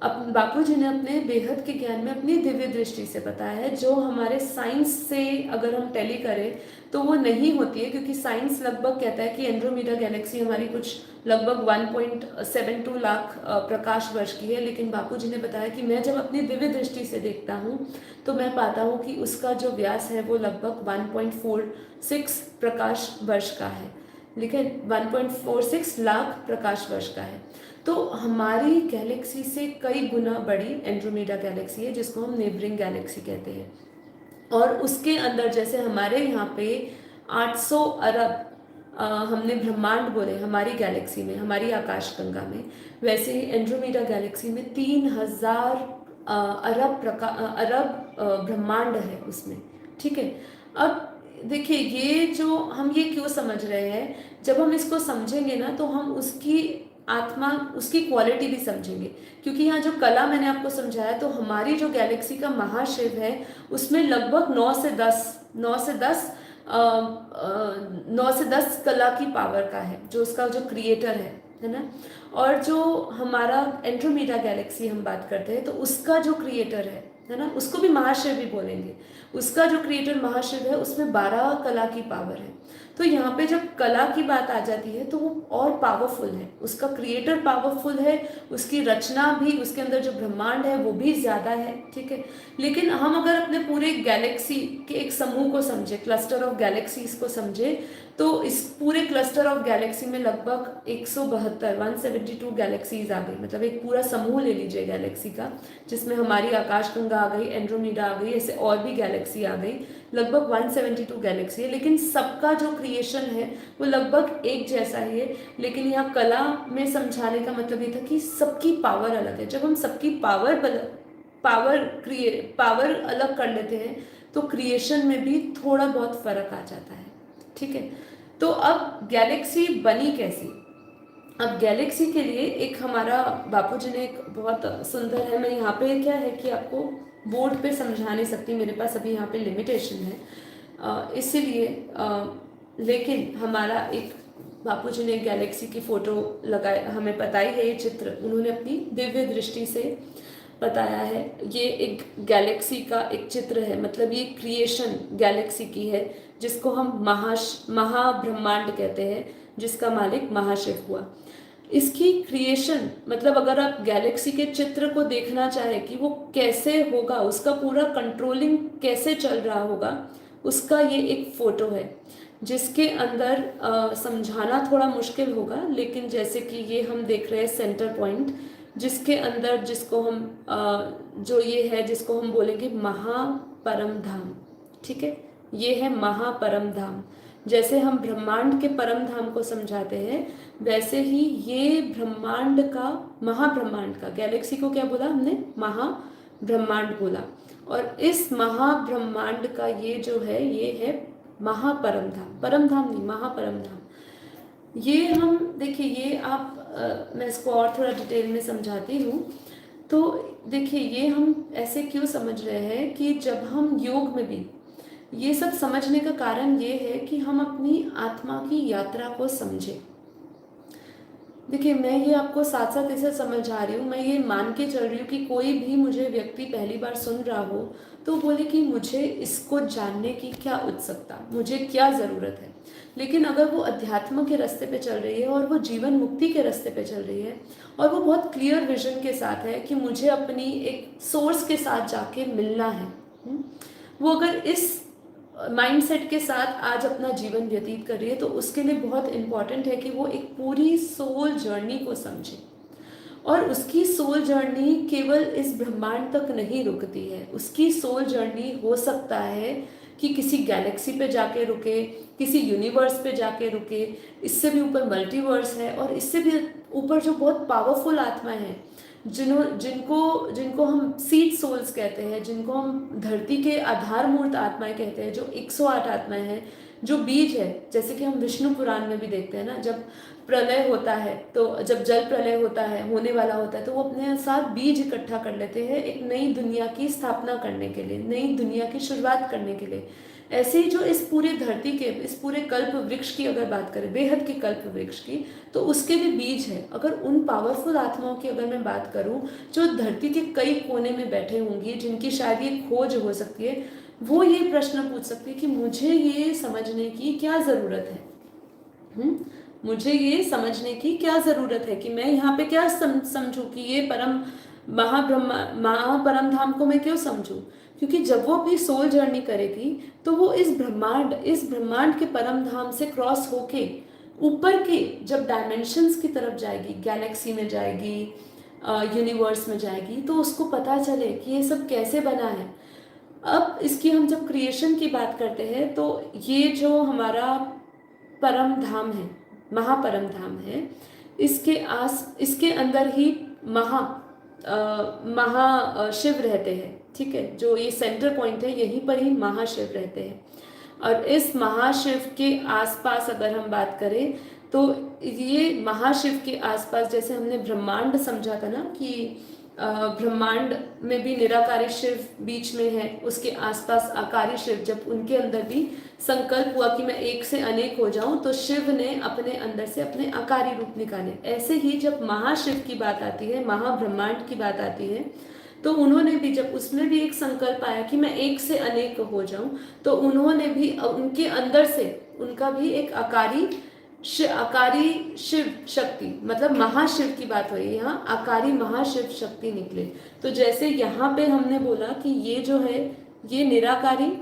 अब बापू जी ने अपने बेहद के ज्ञान में अपनी दिव्य दृष्टि से बताया है, जो हमारे साइंस से अगर हम टैली करें तो वो नहीं होती है, क्योंकि साइंस लगभग कहता है कि एंड्रोमेडा गैलेक्सी हमारी कुछ लगभग 1.72 लाख प्रकाश वर्ष की है। लेकिन बापू जी ने बताया कि मैं जब अपनी दिव्य दृष्टि से देखता हूँ तो मैं पाता हूँ कि उसका जो व्यास है वो लगभग 1.46 प्रकाश वर्ष का है, लेकिन 1.46 लाख प्रकाश वर्ष का है। तो हमारी गैलेक्सी से कई गुना बड़ी एंड्रोमेडा गैलेक्सी है जिसको हम नेबरिंग गैलेक्सी कहते हैं। और उसके अंदर जैसे हमारे यहाँ पे 800 अरब हमने ब्रह्मांड बोले हमारी गैलेक्सी में, हमारी आकाशगंगा में, वैसे ही एंड्रोमेडा गैलेक्सी में 3000 अरब ब्रह्मांड है उसमें। ठीक है, अब देखिए ये जो हम ये क्यों समझ रहे हैं, जब हम इसको समझेंगे ना तो हम उसकी आत्मा, उसकी क्वालिटी भी समझेंगे। क्योंकि यहाँ जो कला मैंने आपको समझाया, तो हमारी जो गैलेक्सी का महाशिव है उसमें लगभग 9 से 10 कला की पावर का है, जो उसका जो क्रिएटर है ना। और जो हमारा एंड्रोमेडा गैलेक्सी हम बात करते हैं तो उसका जो क्रिएटर है ना, उसको भी महाशिव भी बोलेंगे। उसका जो क्रिएटर महाशिव है उसमें 12 कला की पावर है। तो यहाँ पे जब कला की बात आ जाती है तो वो और पावरफुल है, उसका क्रिएटर पावरफुल है, उसकी रचना भी, उसके अंदर जो ब्रह्मांड है वो भी ज़्यादा है। ठीक है, लेकिन हम अगर अपने पूरे गैलेक्सी के एक समूह को समझे, क्लस्टर ऑफ गैलेक्सीज को समझे, तो इस पूरे क्लस्टर ऑफ गैलेक्सी में लगभग 172 गैलेक्सीज आ गई। मतलब एक पूरा समूह ले लीजिए गैलेक्सी का, जिसमें हमारी आकाशगंगा आ गई, एंड्रोमेडा आ गई, ऐसे और भी गैलेक्सी आ गई, लगभग 172 गैलेक्सी है। लेकिन सबका जो क्रिएशन है वो लगभग एक जैसा ही है। लेकिन यहाँ कला में समझाने का मतलब ये था कि सबकी पावर अलग है। जब हम सबकी पावर अलग कर लेते हैं तो क्रिएशन में भी थोड़ा बहुत फर्क आ जाता है। ठीक है, तो अब गैलेक्सी बनी कैसी? अब गैलेक्सी के लिए एक हमारा बापू जी ने एक बहुत सुंदर है, मैं यहाँ पे क्या है कि आपको बोर्ड पे समझा नहीं सकती, मेरे पास अभी यहाँ पे लिमिटेशन है, इसीलिए लेकिन हमारा एक बापू जी ने गैलेक्सी की फ़ोटो लगाए, हमें बताई है ये चित्र, उन्होंने अपनी दिव्य दृष्टि से बताया है। ये एक गैलेक्सी का एक चित्र है, मतलब ये क्रिएशन गैलेक्सी की है जिसको हम महाब्रह्मांड कहते हैं, जिसका मालिक महाशिव हुआ। इसकी क्रिएशन मतलब अगर आप गैलेक्सी के चित्र को देखना चाहें कि वो कैसे होगा, उसका पूरा कंट्रोलिंग कैसे चल रहा होगा, उसका ये एक फ़ोटो है। जिसके अंदर समझाना थोड़ा मुश्किल होगा, लेकिन जैसे कि ये हम देख रहे हैं सेंटर पॉइंट, जिसके अंदर जिसको हम जो ये है जिसको हम बोलेंगे महापरम धाम। ठीक है, ये है महापरम धाम। जैसे हम ब्रह्मांड के परम धाम को समझाते हैं, वैसे ही ये ब्रह्मांड का, महाब्रह्मांड का, गैलेक्सी को क्या बोला हमने, महाब्रह्मांड बोला। और इस महाब्रह्मांड का ये जो है, ये है महापरम धाम। परम धाम नहीं, महापरम धाम। ये हम देखिए, ये आप मैं इसको और थोड़ा डिटेल में समझाती हूँ। तो देखिए, ये हम ऐसे क्यों समझ रहे हैं कि जब हम योग में भी ये सब समझने का कारण ये है कि हम अपनी आत्मा की यात्रा को समझें। देखिए, मैं ये आपको साथ साथ इसे समझा रही हूँ, मैं ये मान के चल रही हूँ कि कोई भी मुझे व्यक्ति पहली बार सुन रहा हो तो बोले कि मुझे इसको जानने की क्या उत्सुकता, मुझे क्या ज़रूरत है। लेकिन अगर वो अध्यात्म के रास्ते पे चल रही है और वो जीवन मुक्ति के रास्ते पे चल रही है और वो बहुत क्लियर विजन के साथ है कि मुझे अपनी एक सोर्स के साथ जाके मिलना है, वो अगर इस माइंडसेट के साथ आज अपना जीवन व्यतीत कर रही है, तो उसके लिए बहुत इम्पॉर्टेंट है कि वो एक पूरी सोल जर्नी को समझे। और उसकी सोल जर्नी केवल इस ब्रह्मांड तक नहीं रुकती है, उसकी सोल जर्नी हो सकता है कि किसी गैलेक्सी पे जाके रुके, किसी यूनिवर्स पे जाके रुके, इससे भी ऊपर मल्टीवर्स है, और इससे भी ऊपर जो बहुत पावरफुल आत्माएं हैं, जिनको हम सीड सोल्स कहते हैं, जिनको हम धरती के आधारमूर्त आत्माएं कहते हैं, जो 108 आत्माएं हैं, जो बीज है। जैसे कि हम विष्णु पुराण में भी देखते हैं ना, जब प्रलय होता है, तो जब जल प्रलय होता है, होने वाला होता है, तो वो अपने साथ बीज इकट्ठा कर लेते हैं एक नई दुनिया की स्थापना करने के लिए, नई दुनिया की शुरुआत करने के लिए। ऐसे ही जो इस पूरे धरती के, इस पूरे कल्प वृक्ष की अगर बात करें, बेहद के कल्प वृक्ष की, तो उसके भी बीज है। अगर उन पावरफुल आत्माओं की अगर मैं बात करूं, जो धरती के कई कोने में बैठे होंगी, जिनकी शायद ये खोज हो सकती है, वो ये प्रश्न पूछ सकती है कि मुझे ये समझने की क्या ज़रूरत है, मुझे ये समझने की क्या ज़रूरत है कि मैं यहाँ पे क्या समझूं, कि ये परम महापरम धाम को मैं क्यों समझूं। क्योंकि जब वो अपनी सोल जर्नी करेगी, तो वो इस ब्रह्मांड के परम धाम से क्रॉस होके ऊपर के जब डायमेंशंस की तरफ जाएगी, गैलेक्सी में जाएगी, यूनिवर्स में जाएगी, तो उसको पता चले कि ये सब कैसे बना है। अब इसकी हम जब क्रिएशन की बात करते हैं, तो ये जो हमारा परम धाम है, महापरम धाम है, इसके अंदर ही महाशिव रहते हैं। ठीक है, जो ये सेंटर पॉइंट है, यहीं पर ही महाशिव रहते हैं। और इस महाशिव के आसपास अगर हम बात करें, तो ये महाशिव के आसपास, जैसे हमने ब्रह्मांड समझा था ना कि ब्रह्मांड में भी निराकारी शिव बीच में है, उसके आसपास आकारी शिव, जब उनके अंदर भी संकल्प हुआ कि मैं एक से अनेक हो जाऊं, तो शिव ने अपने अंदर से अपने आकारी रूप निकाले। ऐसे ही जब महाशिव की बात आती है, महाब्रह्मांड की बात आती है, तो उन्होंने भी, जब उसमें भी एक संकल्प आया कि मैं एक से अनेक हो जाऊं, तो उन्होंने भी उनके अंदर से, उनका भी एक आकारी शिव शक्ति, मतलब महाशिव की बात हो रही है यहाँ, आकारी महाशिव शक्ति निकले। तो जैसे यहाँ पे हमने बोला कि ये जो है, ये निराकारी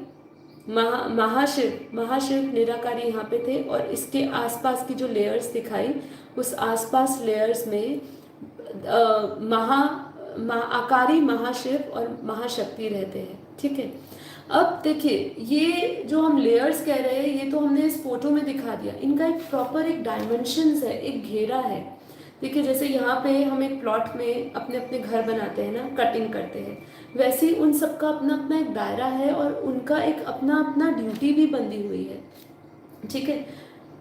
महाशिव निराकारी यहाँ पे थे, और इसके आसपास की जो लेयर्स दिखाई, उस आसपास लेयर्स में आकारी महाशिव और महाशक्ति रहते हैं। ठीक है, अब देखिए, ये जो हम लेयर्स कह रहे हैं, ये तो हमने इस फोटो में दिखा दिया, इनका एक प्रॉपर एक डायमेंशंस है, एक घेरा है। देखिए, जैसे यहाँ पे हम एक प्लॉट में अपने अपने घर बनाते हैं ना, कटिंग करते हैं, वैसे ही उन सबका अपना अपना एक दायरा है, और उनका एक अपना अपना ड्यूटी भी बंधी हुई है। ठीक है,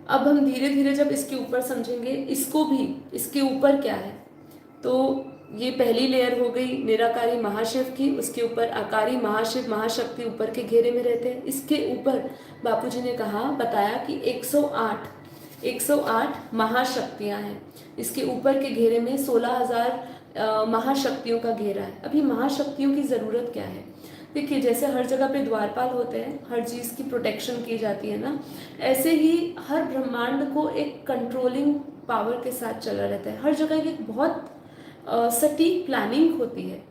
अब हम धीरे धीरे जब इसके ऊपर समझेंगे, इसको भी, इसके ऊपर क्या है, तो ये पहली लेयर हो गई निराकारी महाशिव की, उसके ऊपर आकारी महाशिव महाशक्ति ऊपर के घेरे में रहते हैं। इसके ऊपर बापूजी ने कहा, बताया कि 108 महाशक्तियां हैं। इसके ऊपर के घेरे में 16,000 महाशक्तियों का घेरा है। अभी महाशक्तियों की ज़रूरत क्या है? देखिए, जैसे हर जगह पे द्वारपाल होते हैं, हर चीज़ की प्रोटेक्शन की जाती है ना, ऐसे ही हर ब्रह्मांड को एक कंट्रोलिंग पावर के साथ चला रहता है। हर जगह एक बहुत सटीक प्लानिंग होती है।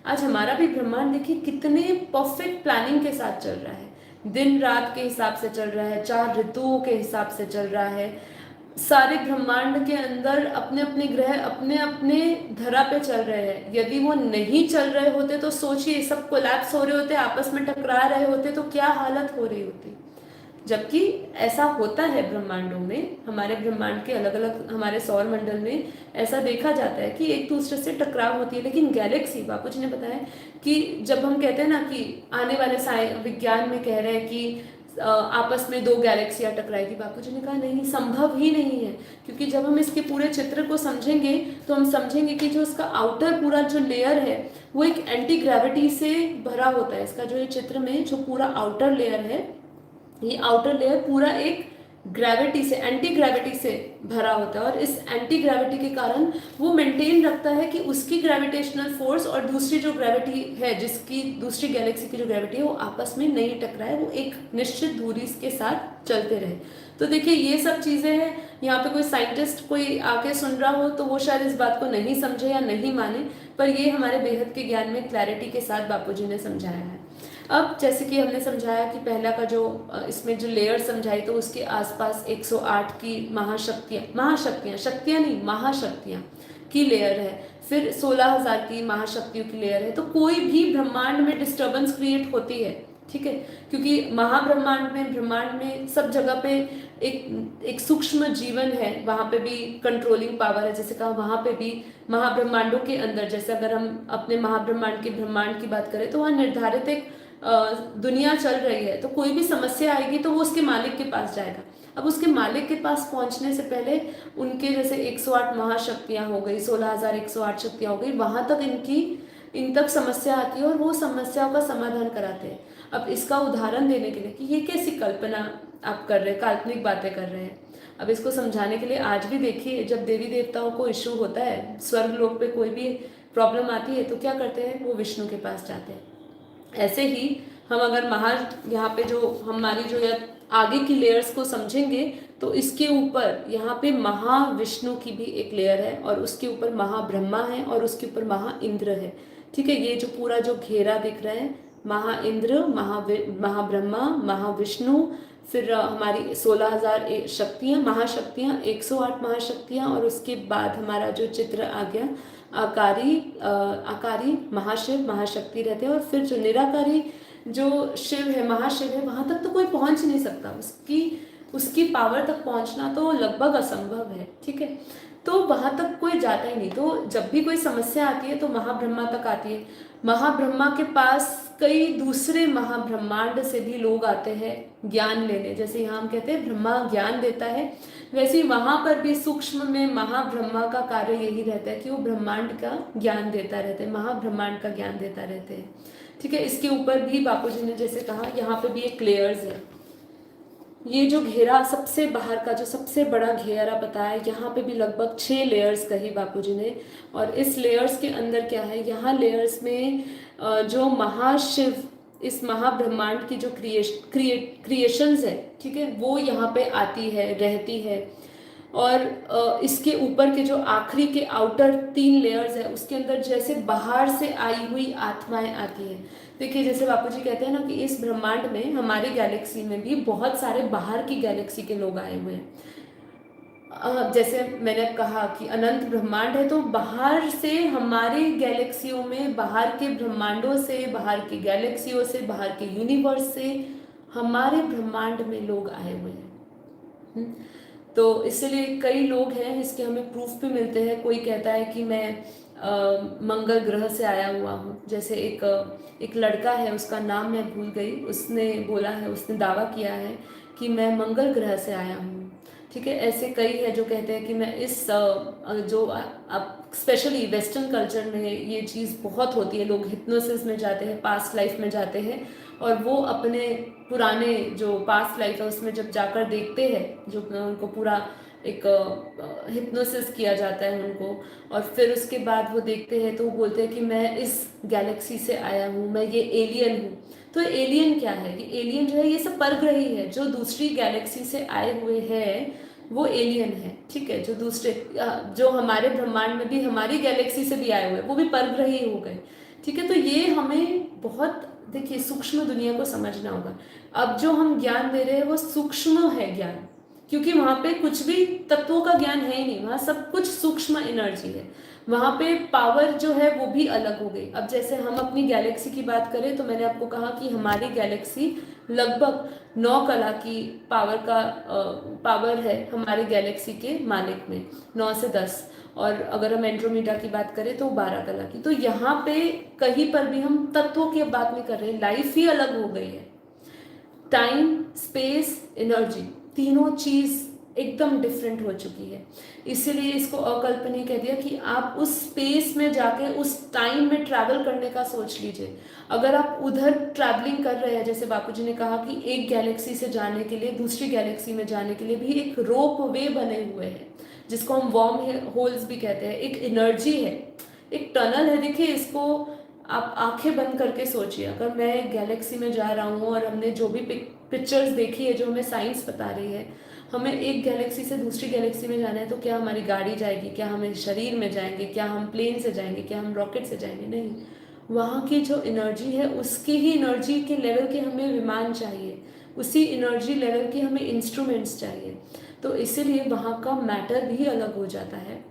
आज हमारा भी ब्रह्मांड देखिए कितने परफेक्ट प्लानिंग के साथ चल रहा है, दिन रात के हिसाब से चल रहा है, 4 ऋतुओं के हिसाब से चल रहा है। सारे ब्रह्मांड के अंदर अपने अपने ग्रह अपने अपने धरा पे चल रहे हैं। यदि वो नहीं चल रहे होते तो सोचिए, सब कोलैप्स हो रहे होते, आपस में टकरा रहे होते तो क्या हालत हो रही होती। जबकि ऐसा होता है ब्रह्मांडों में, हमारे ब्रह्मांड के अलग अलग, हमारे सौर मंडल में ऐसा देखा जाता है कि एक दूसरे से टकराव होती है। लेकिन गैलेक्सी, बापू जी ने बताया कि जब हम कहते हैं ना कि आने वाले विज्ञान में कह रहे हैं कि आपस में 2 गैलेक्सियां टकराएगी, बापू जी ने कहा नहीं, संभव ही नहीं है। क्योंकि जब हम इसके पूरे चित्र को समझेंगे तो हम समझेंगे कि जो इसका आउटर पूरा जो लेयर है वो एक एंटी ग्रेविटी से भरा होता है। इसका जो ये चित्र में जो पूरा आउटर लेयर है, ये आउटर लेयर पूरा एक ग्रेविटी से, एंटी ग्रेविटी से भरा होता है। और इस एंटी ग्रेविटी के कारण वो मेंटेन रखता है कि उसकी ग्रेविटेशनल फोर्स और दूसरी जो ग्रेविटी है, जिसकी दूसरी गैलेक्सी की जो ग्रेविटी है, वो आपस में नहीं टकराए, वो एक निश्चित दूरी के साथ चलते रहे। तो देखिए ये सब चीज़ें हैं। यहाँ पे कोई साइंटिस्ट कोई आके सुन रहा हो तो वो शायद इस बात को नहीं समझे या नहीं माने, पर ये हमारे बेहद के ज्ञान में क्लैरिटी के साथ बापू जी ने समझाया है। अब जैसे कि हमने समझाया कि पहला का जो इसमें जो लेयर समझाई, तो उसके आसपास 108 की महाशक्तियां की लेयर है। फिर 16,000 की महाशक्तियों की लेयर है। तो कोई भी ब्रह्मांड में डिस्टर्बेंस क्रिएट होती है, ठीक है, क्योंकि ब्रह्मांड में सब जगह पे एक सूक्ष्म जीवन है, वहाँ पे भी कंट्रोलिंग पावर है। जैसे कहा वहाँ पे भी महाब्रह्मांडों के अंदर, जैसे अगर हम अपने महाब्रह्मांड के ब्रह्मांड की बात करें तो वहाँ निर्धारित एक दुनिया चल रही है। तो कोई भी समस्या आएगी तो वो उसके मालिक के पास जाएगा। अब उसके मालिक के पास पहुंचने से पहले उनके जैसे 108 महाशक्तियां हो गई, 16,108 शक्तियां हो गई, वहां तक इन तक समस्या आती है और वो समस्याओं का समाधान कराते हैं। अब इसका उदाहरण देने के लिए कि ये कैसी कल्पना आप कर रहे हैं, काल्पनिक बातें कर रहे हैं, अब इसको समझाने के लिए आज भी देखिए, जब देवी देवताओं को इशू होता है, स्वर्ग लोक पे कोई भी प्रॉब्लम आती है तो क्या करते हैं, वो विष्णु के पास जाते हैं। ऐसे ही हम अगर यहाँ पे जो हमारी जो आगे की लेयर्स को समझेंगे तो इसके ऊपर यहाँ पे महाविष्णु की भी एक लेयर है और उसके ऊपर महाब्रह्मा है और उसके ऊपर महाइंद्र है। ठीक है, ये जो पूरा जो घेरा दिख रहा है, महाइंद्र, महाब्रह्मा, महाविष्णु, फिर हमारी 16,000 महाशक्तियाँ, 108 महाशक्तियाँ, और उसके बाद हमारा जो चित्र आ गया आकारी महाशिव, महाशक्ति रहते हैं। और फिर जो निराकारी जो शिव है, महाशिव है, वहां तक तो कोई पहुंच नहीं सकता, उसकी पावर तक पहुंचना तो लगभग असंभव है। ठीक है, तो वहां तक कोई जाता ही नहीं। तो जब भी कोई समस्या आती है तो महाब्रह्मा तक आती है। महाब्रह्मा के पास कई दूसरे महाब्रह्मांड से भी लोग आते हैं ज्ञान लेने। जैसे यहाँ हम कहते हैं ब्रह्मा ज्ञान देता है, वैसे ही वहां पर भी सूक्ष्म में महाब्रह्मा का कार्य यही रहता है कि वो ब्रह्मांड का ज्ञान देता रहता है, महाब्रह्मांड का ज्ञान देता रहते हैं। ठीक है, इसके ऊपर भी बापूजी ने जैसे कहा, यहाँ पे भी एक लेयर्स है। ये जो घेरा सबसे बाहर का जो सबसे बड़ा घेरा बताया, यहाँ पे भी लगभग 6 लेयर्स कही बापूजी ने। और इस लेयर्स के अंदर क्या है, यहाँ लेयर्स में जो महाशिव, इस महाब्रह्मांड की जो क्रिएशंस है, ठीक है, वो यहाँ पे आती है, रहती है। और इसके ऊपर के जो आखिरी के आउटर 3 लेयर्स है, उसके अंदर जैसे बाहर से आई हुई आत्माएं आती हैं। देखिए, जैसे बापूजी कहते हैं ना कि इस ब्रह्मांड में, हमारी गैलेक्सी में भी बहुत सारे बाहर की गैलेक्सी के लोग आए हुए हैं। जैसे मैंने कहा कि अनंत ब्रह्मांड है, तो बाहर से हमारे गैलेक्सियों में, बाहर के ब्रह्मांडों से, बाहर की गैलेक्सियों से, बाहर के यूनिवर्स से हमारे ब्रह्मांड में लोग आए हुए हैं। तो इसलिए कई लोग हैं, इसके हमें प्रूफ भी मिलते हैं। कोई कहता है कि मैं मंगल ग्रह से आया हुआ हूँ। जैसे एक लड़का है, उसका नाम मैं भूल गई, उसने बोला है, उसने दावा किया है कि मैं मंगल ग्रह से आया हूँ। ठीक है, ऐसे कई है जो कहते हैं कि मैं इस जो अब स्पेशली वेस्टर्न कल्चर में ये चीज़ बहुत होती है, लोग हिप्नोसिस में जाते हैं, पास्ट लाइफ में जाते हैं, और वो अपने पुराने जो पास्ट लाइफ है उसमें जब जाकर देखते हैं, जो उनको पूरा एक हिप्नोसिस किया जाता है उनको, और फिर उसके बाद वो देखते हैं तो वो बोलते हैं कि मैं इस गैलेक्सी से आया हूँ, मैं ये एलियन हूँ। तो एलियन क्या है, ये एलियन जो है ये सब परग्रही है, जो दूसरी गैलेक्सी से आए हुए हैं वो एलियन है। ठीक है, जो दूसरे जो हमारे ब्रह्मांड में भी हमारी गैलेक्सी से भी आए हुए हैं वो भी परग्रही हो गए। ठीक है, तो ये हमें बहुत देखिए सूक्ष्म दुनिया को समझना होगा। अब जो हम ज्ञान दे रहे हैं वो सूक्ष्म है ज्ञान, क्योंकि वहाँ पे कुछ भी तत्वों का ज्ञान है ही नहीं, वहाँ सब कुछ सूक्ष्म एनर्जी है। वहाँ पे पावर जो है वो भी अलग हो गई। अब जैसे हम अपनी गैलेक्सी की बात करें तो मैंने आपको कहा कि हमारी गैलेक्सी लगभग 9 कला की पावर है हमारी गैलेक्सी के मालिक में, 9 से 10। और अगर हम एंड्रोमीडा की बात करें तो 12 कला की। तो यहाँ पे कहीं पर भी हम तत्वों की बात नहीं कर रहे, लाइफ ही अलग हो गई है। टाइम, स्पेस, एनर्जी, तीनों चीज एकदम डिफरेंट हो चुकी है। इसीलिए इसको अकल्पनीय कह दिया कि आप उस स्पेस में जाके उस टाइम में ट्रैवल करने का सोच लीजिए। अगर आप उधर ट्रैवलिंग कर रहे हैं, जैसे बापूजी ने कहा कि एक गैलेक्सी से जाने के लिए दूसरी गैलेक्सी में जाने के लिए भी एक रोप वे बने हुए हैं, जिसको हम वॉर्म होल्स भी कहते हैं। एक एनर्जी है, एक टनल है। देखिए इसको आप आंखें बंद करके सोचिए, अगर मैं गैलेक्सी में जा रहा हूँ और हमने जो भी पिक्चर्स देखी है, जो हमें साइंस बता रही है, हमें एक गैलेक्सी से दूसरी गैलेक्सी में जाना है, तो क्या हमारी गाड़ी जाएगी, क्या हम शरीर में जाएंगे, क्या हम प्लेन से जाएंगे, क्या हम रॉकेट से जाएंगे? नहीं, वहाँ की जो एनर्जी है उसकी ही एनर्जी के लेवल के हमें विमान चाहिए, उसी एनर्जी लेवल के हमें इंस्ट्रूमेंट्स चाहिए। तो इसीलिए वहाँ का मैटर भी अलग हो जाता है,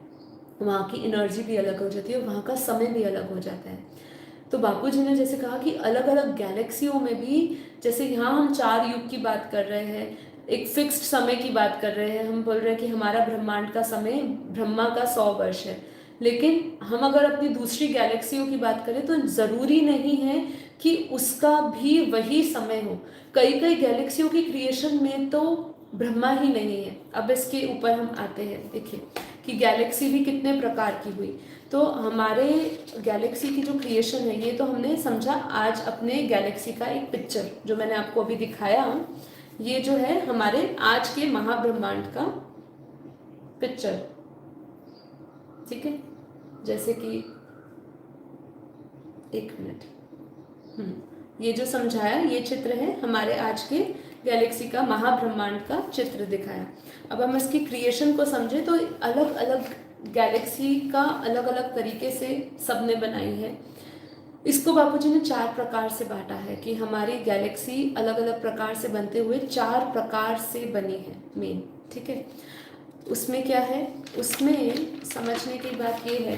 वहाँ की एनर्जी भी अलग हो जाती है, वहाँ का समय भी अलग हो जाता है। तो बापूजी ने जैसे कहा कि अलग अलग गैलेक्सियों में भी, जैसे यहाँ हम 4 युग की बात कर रहे हैं, एक फिक्स्ड समय की बात कर रहे हैं, हम बोल रहे हैं कि हमारा ब्रह्मांड का समय ब्रह्मा का 100 वर्ष है। लेकिन हम अगर अपनी दूसरी गैलेक्सियों की बात करें तो ज़रूरी नहीं है कि उसका भी वही समय हो। कई कई गैलेक्सियों की क्रिएशन में तो ब्रह्मा ही नहीं है। अब इसके ऊपर हम आते हैं, देखिए कि गैलेक्सी भी कितने प्रकार की हुई। तो हमारे गैलेक्सी की जो क्रिएशन है, ये तो हमने समझा आज अपने गैलेक्सी का एक पिक्चर जो मैंने आपको अभी दिखाया, ये जो है हमारे आज के महाब्रह्मांड का पिक्चर, ठीक है। जैसे कि एक मिनट, ये जो समझाया ये चित्र है हमारे आज के गैलेक्सी का, महाब्रह्मांड का चित्र दिखाया। अब हम इसकी क्रिएशन को समझे तो अलग अलग गैलेक्सी का अलग अलग तरीके से सबने बनाई है। इसको बापूजी ने 4 प्रकार से बांटा है कि हमारी गैलेक्सी अलग अलग प्रकार से बनते हुए 4 प्रकार से बनी है मेन, ठीक है। उसमें क्या है, उसमें समझने की बात ये है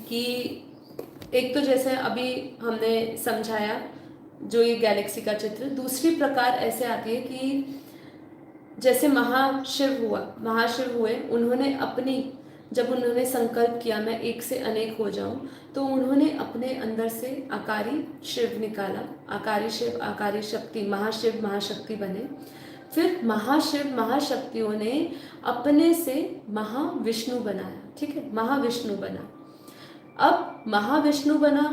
कि एक तो जैसे अभी हमने समझाया जो ये गैलेक्सी का चित्र, दूसरी प्रकार ऐसे आती है कि जैसे महाशिव हुए, उन्होंने अपनी, जब उन्होंने संकल्प किया मैं एक से अनेक हो जाऊं, तो उन्होंने अपने अंदर से आकारी शिव निकाला, आकारी शिव, आकारी शक्ति, महाशिव महाशक्ति बने। फिर महाशिव महाशक्तियों ने अपने से महाविष्णु बनाया, ठीक है, महाविष्णु बना। अब महाविष्णु बना,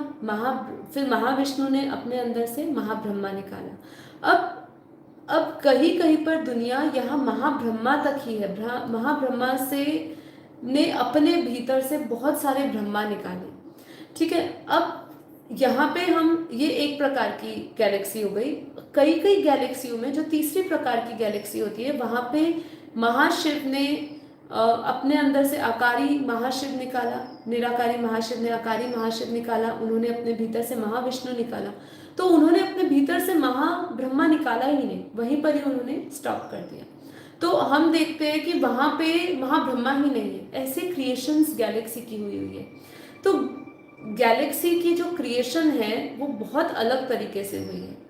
फिर महाविष्णु ने अपने अंदर से महाब्रह्मा निकाला। अब कहीं कहीं पर दुनिया यहाँ महाब्रह्मा तक ही है। महाब्रह्मा से ने अपने भीतर से बहुत सारे ब्रह्मा निकाले, ठीक है। अब यहाँ पे हम, ये एक प्रकार की गैलेक्सी हो गई। कई कई गैलेक्सियों में जो तीसरी प्रकार की गैलेक्सी होती है, वहाँ पे महाशिव ने अपने अंदर से आकारी महाशिव निकाला, निराकारी महाशिव ने आकारी महाशिव निकाला, उन्होंने अपने भीतर से महाविष्णु निकाला। तो उन्होंने अपने भीतर से महाब्रह्मा निकाला ही नहीं, वहीं पर ही उन्होंने स्टॉप कर दिया। तो हम देखते हैं कि वहाँ पे महाब्रह्मा ही नहीं है। ऐसे क्रिएशंस गैलेक्सी की हुई है। तो गैलेक्सी की जो क्रिएशन है वो बहुत अलग तरीके से हुई है।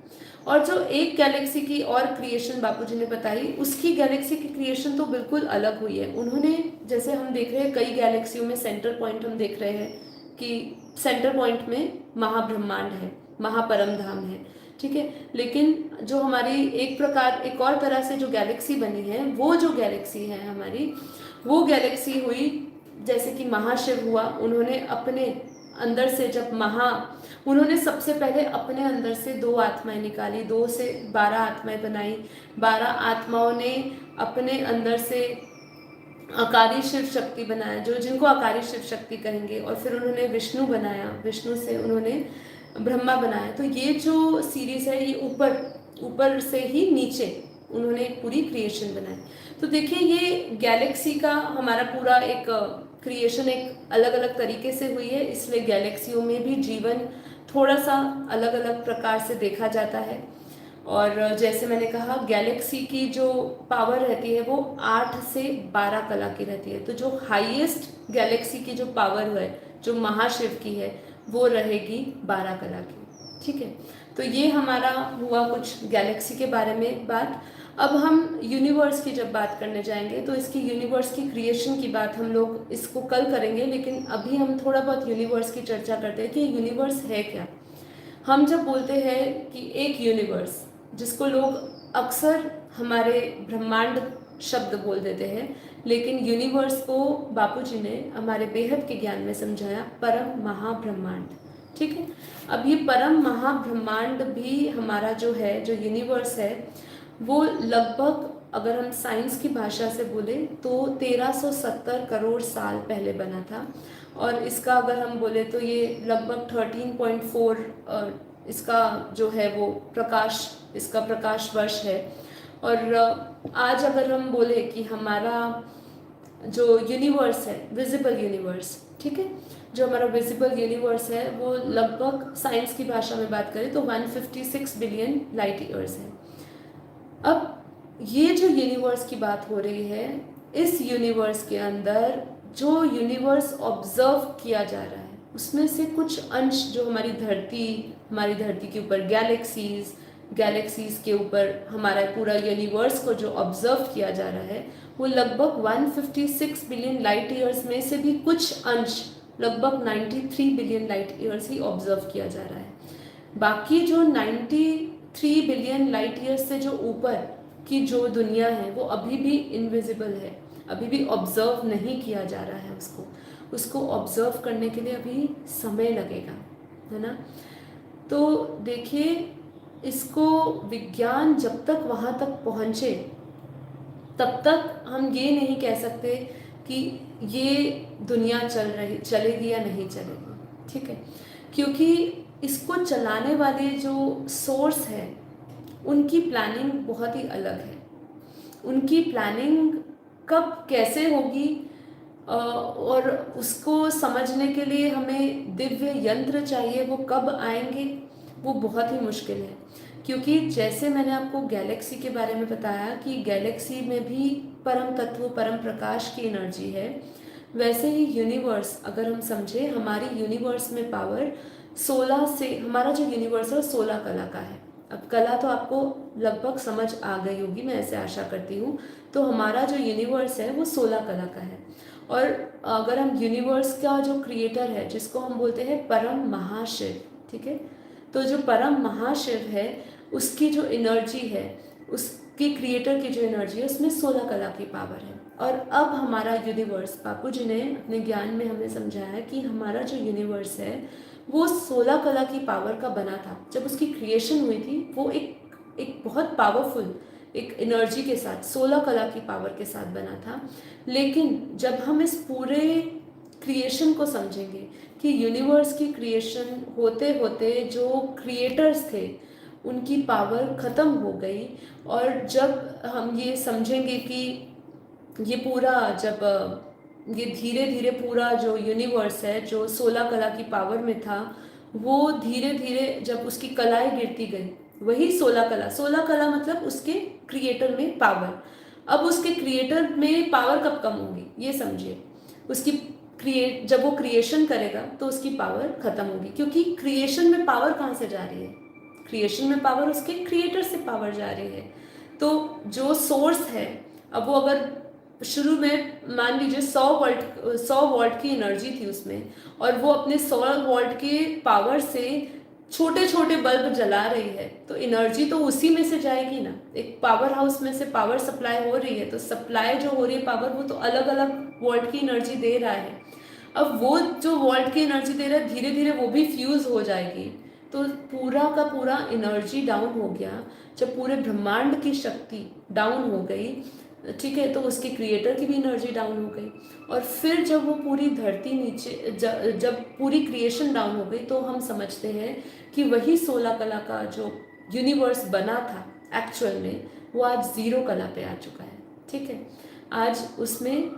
और जो एक गैलेक्सी की और क्रिएशन बापूजी ने बताई, उसकी गैलेक्सी की क्रिएशन तो बिल्कुल अलग हुई है। उन्होंने, जैसे हम देख रहे हैं कई गैलेक्सियों में सेंटर पॉइंट हम देख रहे हैं कि सेंटर पॉइंट में महाब्रह्मांड है, महापरम धाम है, ठीक है। लेकिन जो हमारी एक और तरह से जो गैलेक्सी बनी है, वो जो गैलेक्सी है हमारी, वो गैलेक्सी हुई जैसे कि महाशिव हुआ, उन्होंने अपने अंदर से उन्होंने सबसे पहले अपने अंदर से 2 आत्माएं निकाली, 2 से 12 आत्माएं बनाई। 12 आत्माओं ने अपने अंदर से आकारी शिव शक्ति बनाया, जिनको आकारी शिव शक्ति कहेंगे। और फिर उन्होंने विष्णु बनाया, विष्णु से उन्होंने ब्रह्मा बनाया। तो ये जो सीरीज है, ये ऊपर से ही नीचे उन्होंने एक पूरी क्रिएशन बनाई। तो देखिए ये गैलेक्सी का हमारा पूरा एक क्रिएशन एक अलग अलग तरीके से हुई है। इसलिए गैलेक्सियों में भी जीवन थोड़ा सा अलग अलग प्रकार से देखा जाता है। और जैसे मैंने कहा, गैलेक्सी की जो पावर रहती है वो 8 से 12 कला की रहती है। तो जो हाईएस्ट गैलेक्सी की जो पावर है, जो महाशिव की है, वो रहेगी 12 कला की। ठीक है, तो ये हमारा हुआ कुछ गैलेक्सी के बारे में बात। अब हम यूनिवर्स की जब बात करने जाएंगे तो इसकी यूनिवर्स की क्रिएशन की बात हम लोग इसको कल करेंगे, लेकिन अभी हम थोड़ा बहुत यूनिवर्स की चर्चा करते हैं कि यूनिवर्स है क्या। हम जब बोलते हैं कि एक यूनिवर्स, जिसको लोग अक्सर हमारे ब्रह्मांड शब्द बोल देते हैं, लेकिन यूनिवर्स को बापूजी ने हमारे बेहद के ज्ञान में समझाया परम महाब्रह्मांड। ठीक है, अब ये परम महाब्रह्मांड भी हमारा जो है, जो यूनिवर्स है, वो लगभग, अगर हम साइंस की भाषा से बोले तो 1370 करोड़ साल पहले बना था। और इसका अगर हम बोले तो ये लगभग 13.4 इसका जो है वो प्रकाश, इसका प्रकाश वर्ष है। और आज अगर हम बोले कि हमारा जो यूनिवर्स है, विजिबल यूनिवर्स, ठीक है, जो हमारा विजिबल यूनिवर्स है वो लगभग साइंस की भाषा में बात करें तो 156 बिलियन लाइट ईयर्स है। अब ये जो यूनिवर्स की बात हो रही है, इस यूनिवर्स के अंदर जो यूनिवर्स ऑब्जर्व किया जा रहा है, उसमें से कुछ अंश जो हमारी धरती के ऊपर गैलेक्सीज के ऊपर हमारा पूरा यूनिवर्स को जो ऑब्जर्व किया जा रहा है, वो लगभग 156 बिलियन लाइट ईयर्स में से भी कुछ अंश, लगभग 93 billion light years he observe किया जा रहा है। बाकी जो 93 बिलियन लाइट ईयर्स से जो ऊपर की जो दुनिया है वो अभी भी इनविजिबल है, अभी भी ऑब्जर्व नहीं किया जा रहा है। उसको ऑब्जर्व करने के लिए अभी समय लगेगा, है ना। तो देखिए, इसको विज्ञान जब तक वहाँ तक पहुँचे तब तक हम ये नहीं कह सकते कि ये दुनिया चलेगी या नहीं चलेगी। ठीक है, क्योंकि इसको चलाने वाले जो सोर्स है उनकी प्लानिंग बहुत ही अलग है। उनकी प्लानिंग कब कैसे होगी और उसको समझने के लिए हमें दिव्य यंत्र चाहिए, वो कब आएंगे, वो बहुत ही मुश्किल है। क्योंकि जैसे मैंने आपको गैलेक्सी के बारे में बताया कि गैलेक्सी में भी परम तत्व, परम प्रकाश की एनर्जी है, वैसे ही यूनिवर्स अगर हम समझे, हमारी यूनिवर्स में पावर 16 से, हमारा जो यूनिवर्स है वो 16 कला का है। अब कला तो आपको लगभग समझ आ गई होगी, मैं ऐसे आशा करती हूँ। तो हमारा जो यूनिवर्स है वो 16 कला का है। और अगर हम यूनिवर्स का जो क्रिएटर है, जिसको हम बोलते हैं परम महाशिव, ठीक है, तो जो परम महाशिव है उसकी जो एनर्जी है, उसके क्रिएटर की जो एनर्जी है, उसमें 16 कला की पावर है। और अब हमारा यूनिवर्स, बापू जी ने अपने ज्ञान में हमें समझाया कि हमारा जो यूनिवर्स है वो 16 कला की पावर का बना था। जब उसकी क्रिएशन हुई थी वो एक बहुत पावरफुल एक एनर्जी के साथ, 16 कला की पावर के साथ बना था। लेकिन जब हम इस पूरे क्रिएशन को समझेंगे कि यूनिवर्स की क्रिएशन होते होते जो क्रिएटर्स थे उनकी पावर ख़त्म हो गई, और जब हम ये समझेंगे कि ये पूरा, जब ये धीरे धीरे पूरा जो यूनिवर्स है जो 16 कला की पावर में था, वो धीरे धीरे जब उसकी कलाएं गिरती गई, वही 16 कला मतलब उसके क्रिएटर में पावर। अब उसके क्रिएटर में पावर कब कम होगी ये समझिए। उसकी जब वो क्रिएशन करेगा तो उसकी पावर खत्म होगी, क्योंकि क्रिएशन में पावर कहाँ से जा रही है? क्रिएशन में पावर उसके क्रिएटर से पावर जा रही है। तो जो सोर्स है, अब वो अगर शुरू में मान लीजिए 100 वोल्ट की एनर्जी थी उसमें, और वो अपने 100 वोल्ट के पावर से छोटे छोटे बल्ब जला रही है, तो एनर्जी तो उसी में से जाएगी ना। एक पावर हाउस में से पावर सप्लाई हो रही है, तो सप्लाई जो हो रही है पावर, वो तो अलग अलग वोल्ट की एनर्जी दे रहा है। अब वो जो वोल्ट की एनर्जी दे रहा है, धीरे धीरे वो भी फ्यूज हो जाएगी, तो पूरा का पूरा एनर्जी डाउन हो गया। जब पूरे ब्रह्मांड की शक्ति डाउन हो गई, ठीक है, तो उसके क्रिएटर की भी एनर्जी डाउन हो गई। और फिर जब वो पूरी धरती नीचे, जब पूरी क्रिएशन डाउन हो गई, तो हम समझते हैं कि वही 16 कला का जो यूनिवर्स बना था एक्चुअल में, वो आज 0 कला पे आ चुका है। ठीक है, आज उसमें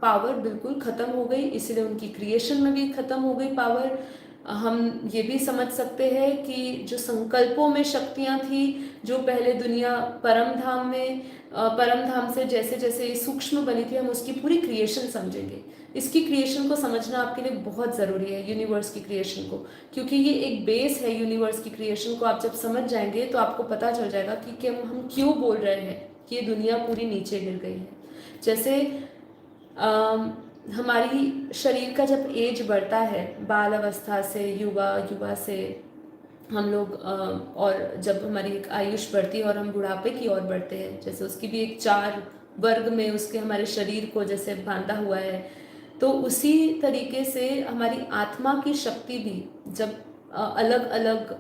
पावर बिल्कुल ख़त्म हो गई, इसलिए उनकी क्रिएशन में भी ख़त्म हो गई पावर। हम ये भी समझ सकते हैं कि जो संकल्पों में शक्तियाँ थी, जो पहले दुनिया परम धाम से जैसे जैसे सूक्ष्म बनी थी, हम उसकी पूरी क्रिएशन समझेंगे। इसकी क्रिएशन को समझना आपके लिए बहुत ज़रूरी है, यूनिवर्स की क्रिएशन को, क्योंकि ये एक बेस है यूनिवर्स की क्रिएशन को। आप जब समझ जाएंगे तो आपको पता चल जाएगा कि हम क्यों बोल रहे हैं कि ये दुनिया पूरी नीचे गिर गई है। जैसे हमारी शरीर का जब एज बढ़ता है, बाल अवस्था से युवा, युवा से हम लोग और जब हमारी एक आयुष बढ़ती है और हम बुढ़ापे की ओर बढ़ते हैं, जैसे उसकी भी एक 4 वर्ग में उसके हमारे शरीर को जैसे बांधा हुआ है, तो उसी तरीके से हमारी आत्मा की शक्ति भी जब अलग अलग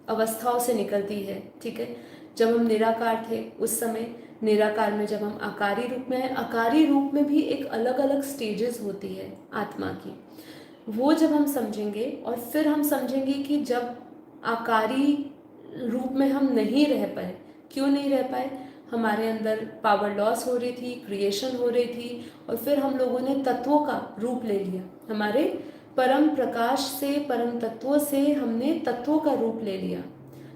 अवस्थाओं से निकलती है, ठीक है। जब हम निराकार थे उस समय, निराकार में जब हम आकारी रूप में हैं, आकारी रूप में भी एक अलग अलग स्टेजेस होती है आत्मा की, वो जब हम समझेंगे और फिर हम समझेंगे कि जब आकारी रूप में हम नहीं रह पाए, क्यों नहीं रह पाए, हमारे अंदर पावर लॉस हो रही थी, क्रिएशन हो रही थी, और फिर हम लोगों ने तत्वों का रूप ले लिया, हमारे परम प्रकाश से, परम तत्वों से हमने तत्वों का रूप ले लिया,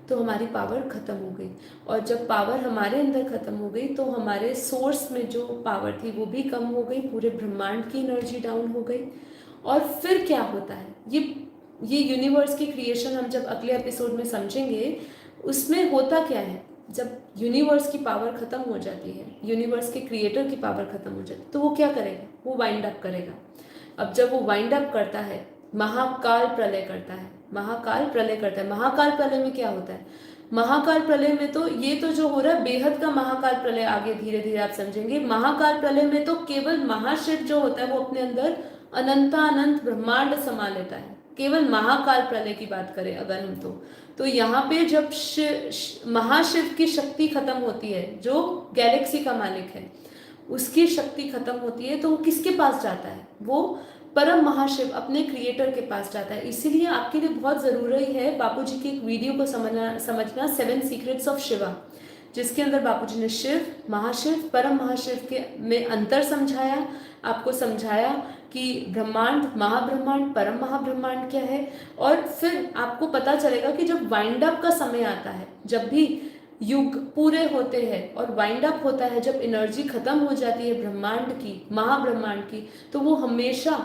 तो हमारी पावर खत्म हो गई। और जब पावर हमारे अंदर खत्म हो गई तो हमारे सोर्स में जो पावर थी वो भी कम हो गई, पूरे ब्रह्मांड की एनर्जी डाउन हो गई। और फिर क्या होता है, ये यूनिवर्स की क्रिएशन हम जब अगले एपिसोड में समझेंगे, उसमें होता क्या है, जब यूनिवर्स की पावर खत्म हो जाती है, यूनिवर्स के क्रिएटर की पावर खत्म हो जाती है, तो वो क्या करेगा, वो वाइंड अप करेगा। अब जब वो वाइंड अप करता है, महाकाल प्रलय करता है, महाकाल प्रलय करता है। महाकाल प्रलय में क्या होता है, महाकाल प्रलय में तो ये तो जो हो रहा है बेहद का महाकाल प्रलय, आगे धीरे धीरे आप समझेंगे। महाकाल प्रलय में तो केवल महाशिव जो होता है वो अपने अंदर अनंत ब्रह्मांड समा लेता है, केवल महाकाल प्रलय की बात करें अगर हम तो यहाँ पे जब महाशिव की शक्ति खत्म होती है, जो गैलेक्सी का मालिक है, उसकी शक्ति खत्म होती है, तो वो किसके पास जाता है, वो परम महाशिव अपने क्रिएटर के पास जाता है। इसीलिए आपके लिए बहुत ज़रूरी है बापूजी की एक वीडियो को समझना 7 सीक्रेट्स ऑफ शिवा, जिसके अंदर बापूजी ने शिव, महाशिव, परम महाशिव के में अंतर समझाया, आपको समझाया कि ब्रह्मांड, महाब्रह्मांड, परम महाब्रह्मांड क्या है। और फिर आपको पता चलेगा कि जब वाइंड अप का समय आता है, जब भी युग पूरे होते हैं और वाइंड अप होता है, जब एनर्जी खत्म हो जाती है ब्रह्मांड की, महाब्रह्मांड की, तो वो हमेशा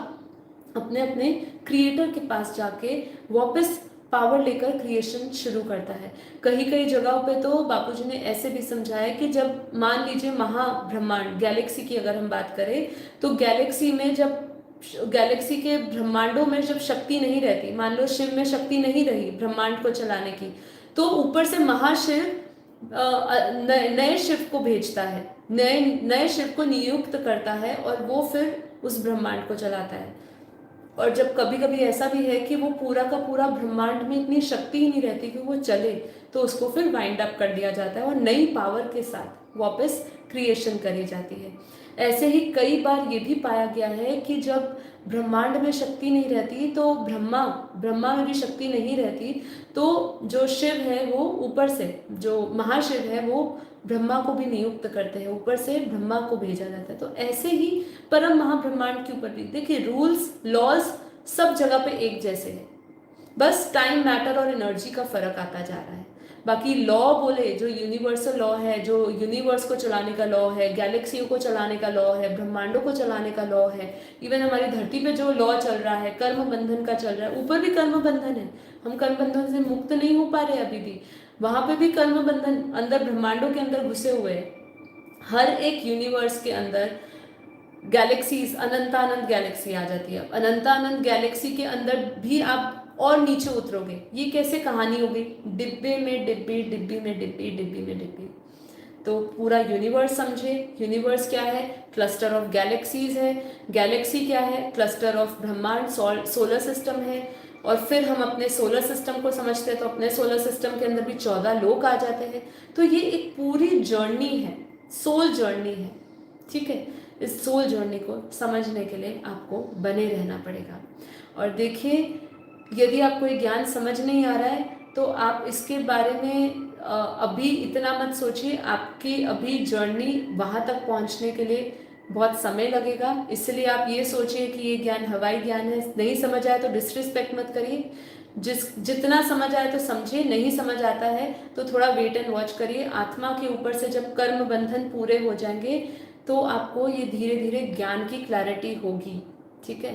अपने अपने क्रिएटर के पास जाके वापस पावर लेकर क्रिएशन शुरू करता है। कहीं कहीं जगहों पे तो बापूजी ने ऐसे भी समझाया कि जब मान लीजिए महाब्रह्मांड, गैलेक्सी की अगर हम बात करें, तो गैलेक्सी में जब गैलेक्सी के ब्रह्मांडों में जब शक्ति नहीं रहती, मान लो शिव में शक्ति नहीं रही ब्रह्मांड को चलाने की, तो ऊपर से महाशिव नए शिव को भेजता है, नए शिव को नियुक्त करता है, और वो फिर उस ब्रह्मांड को चलाता है। और जब कभी कभी ऐसा भी है कि वो पूरा का पूरा ब्रह्मांड में इतनी शक्ति ही नहीं रहती कि वो चले, तो उसको फिर वाइंड अप कर दिया जाता है और नई पावर के साथ वापस क्रिएशन करी जाती है। ऐसे ही कई बार ये भी पाया गया है कि जब ब्रह्मांड में शक्ति नहीं रहती, तो ब्रह्मा में भी शक्ति नहीं रहती, तो जो शिव है वो ऊपर से, जो महाशिव है वो ब्रह्मा को भी नियुक्त करते हैं, ऊपर से ब्रह्मा को भेजा जाता है। तो ऐसे ही परम महाब्रह्मांड के ऊपर भी देखिए, रूल्स लॉज सब जगह पे एक जैसे हैं, बस टाइम, मैटर और एनर्जी का फर्क आता जा रहा है। बाकी लॉ बोले, जो यूनिवर्सल लॉ है, जो यूनिवर्स को चलाने का लॉ है, गैलेक्सियों को चलाने का लॉ है, ब्रह्मांडों को चलाने का लॉ है, इवन हमारी धरती पे जो लॉ चल रहा है कर्म बंधन का चल रहा है, ऊपर भी कर्म बंधन है, हम कर्म बंधन से मुक्त नहीं हो पा रहे अभी भी, वहां पे भी कर्म बंधन अंदर ब्रह्मांडों के अंदर घुसे हुए हैं। हर एक यूनिवर्स के अंदर गैलेक्सीज, अनंतानंत गैलेक्सी आ जाती है। अनंतानंत गैलेक्सी के अंदर भी आप और नीचे उतरोगे, ये कैसे कहानी हो गई, डिब्बे में डिब्बी, डिब्बी में डिब्बी, डिब्बी में डिब्बी। तो पूरा यूनिवर्स समझे, यूनिवर्स क्या है, क्लस्टर ऑफ गैलेक्सीज है, गैलेक्सी क्या है, क्लस्टर ऑफ ब्रह्मांड, सोलर सिस्टम है। और फिर हम अपने सोलर सिस्टम को समझते हैं, तो अपने सोलर सिस्टम के अंदर भी 14 लोक आ जाते हैं। तो ये एक पूरी जर्नी है, सोल जर्नी है, ठीक है। इस सोल जर्नी को समझने के लिए आपको बने रहना पड़ेगा। और देखिए, यदि आपको ये ज्ञान समझ नहीं आ रहा है तो आप इसके बारे में अभी इतना मत सोचिए, आपकी अभी जर्नी वहाँ तक पहुँचने के लिए बहुत समय लगेगा। इसलिए आप ये सोचिए कि ये ज्ञान हवाई ज्ञान है, नहीं समझ आए तो डिसरिस्पेक्ट मत करिए, जितना समझ आए तो समझिए, नहीं समझ आता है तो थोड़ा वेट एंड वॉच करिए। आत्मा के ऊपर से जब कर्म बंधन पूरे हो जाएंगे तो आपको ये धीरे धीरे ज्ञान की क्लैरिटी होगी, ठीक है।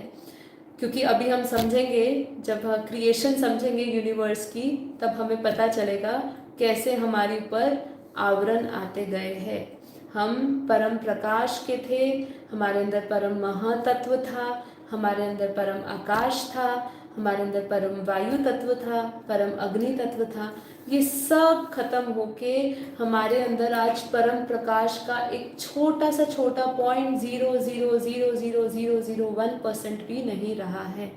क्योंकि अभी हम समझेंगे, जब क्रिएशन समझेंगे यूनिवर्स की, तब हमें पता चलेगा कैसे हमारे ऊपर आवरण आते गए हैं। हम परम प्रकाश के थे, हमारे अंदर परम महातत्व था, हमारे अंदर परम आकाश था, हमारे अंदर परम वायु तत्व था, परम अग्नि तत्व था। ये सब खत्म होके हमारे अंदर आज परम प्रकाश का एक छोटा सा छोटा 0.0000001% भी नहीं रहा है।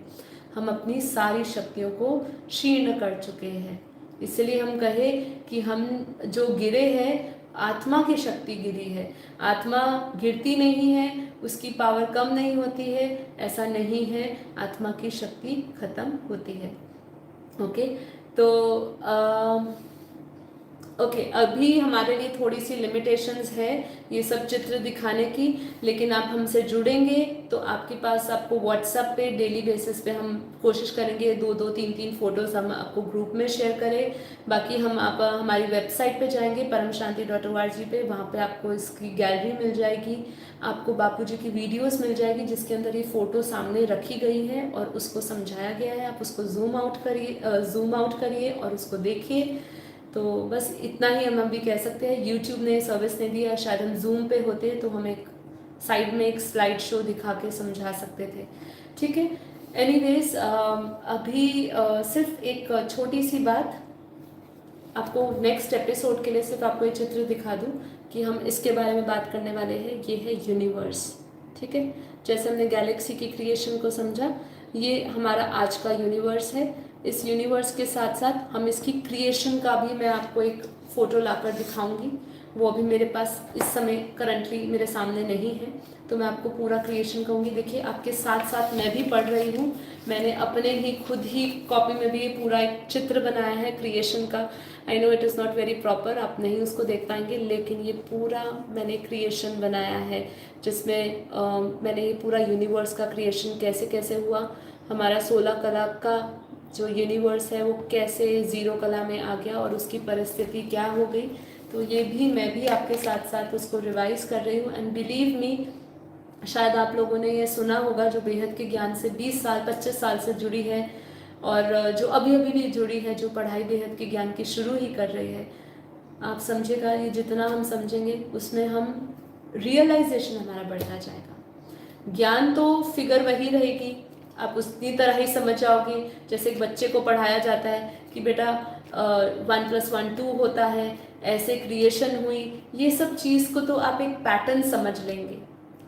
हम अपनी सारी शक्तियों को क्षीण कर चुके हैं। इसलिए हम कहे कि हम जो गिरे हैं, आत्मा की शक्ति गिरी है। आत्मा गिरती नहीं है, उसकी पावर कम नहीं होती है, ऐसा नहीं है। आत्मा की शक्ति खत्म होती है। ओके, तो ओके, अभी हमारे लिए थोड़ी सी लिमिटेशंस है ये सब चित्र दिखाने की, लेकिन आप हमसे जुड़ेंगे तो आपके पास, आपको व्हाट्सएप पे डेली बेसिस पे हम कोशिश करेंगे 2-2, 3-3 फोटोज़ हम आपको ग्रुप में शेयर करें। बाकी हम आप हमारी वेबसाइट पे जाएंगे paramshanti.org पे, वहाँ पे आपको इसकी गैलरी मिल जाएगी, आपको बापूजी की वीडियोस मिल जाएगी जिसके अंदर ये फ़ोटो सामने रखी गई है और उसको समझाया गया है। आप उसको जूम आउट करिए और उसको देखिए। तो बस इतना ही हम अभी कह सकते हैं। यूट्यूब ने सर्विस नहीं दिया, शायद हम जूम पे होते तो हम एक साइड में एक स्लाइड शो दिखा के समझा सकते थे, ठीक है। एनीवेज, अभी सिर्फ एक छोटी सी बात आपको नेक्स्ट एपिसोड के लिए सिर्फ आपको ये चित्र दिखा दूं कि हम इसके बारे में बात करने वाले हैं। ये है यूनिवर्स, ठीक है। जैसे हमने गैलेक्सी की क्रिएशन को समझा, ये हमारा आज का यूनिवर्स है। इस यूनिवर्स के साथ साथ हम इसकी क्रिएशन का भी मैं आपको एक फ़ोटो लाकर दिखाऊंगी। वो अभी मेरे पास इस समय करंटली मेरे सामने नहीं है, तो मैं आपको पूरा क्रिएशन कहूँगी। देखिए, आपके साथ साथ मैं भी पढ़ रही हूँ। मैंने अपने ही खुद ही कॉपी में भी ये पूरा एक चित्र बनाया है क्रिएशन का। I know it is not very proper, आप नहीं उसको देख पाएंगे, लेकिन ये पूरा मैंने क्रिएशन बनाया है जिसमें मैंने ये पूरा यूनिवर्स का क्रिएशन कैसे कैसे हुआ, हमारा 16 कला का जो यूनिवर्स है वो कैसे 0 कला में आ गया और उसकी परिस्थिति क्या हो गई। तो ये भी मैं भी आपके साथ साथ उसको रिवाइज कर रही हूँ। एंड बिलीव मी, शायद आप लोगों ने ये सुना होगा जो बेहद के ज्ञान से 20 साल 25 साल से जुड़ी है, और जो अभी अभी भी जुड़ी है, जो पढ़ाई बेहद के ज्ञान की शुरू ही कर रही है, आप समझेगा ये जितना हम समझेंगे उसमें हम रियलाइजेशन हमारा बढ़ता जाएगा। ज्ञान तो फिगर वही रहेगी, आप उसी तरह ही समझ जाओगे जैसे एक बच्चे को पढ़ाया जाता है कि बेटा 1+1 2 होता है, ऐसे क्रिएशन हुई। ये सब चीज़ को तो आप एक पैटर्न समझ लेंगे,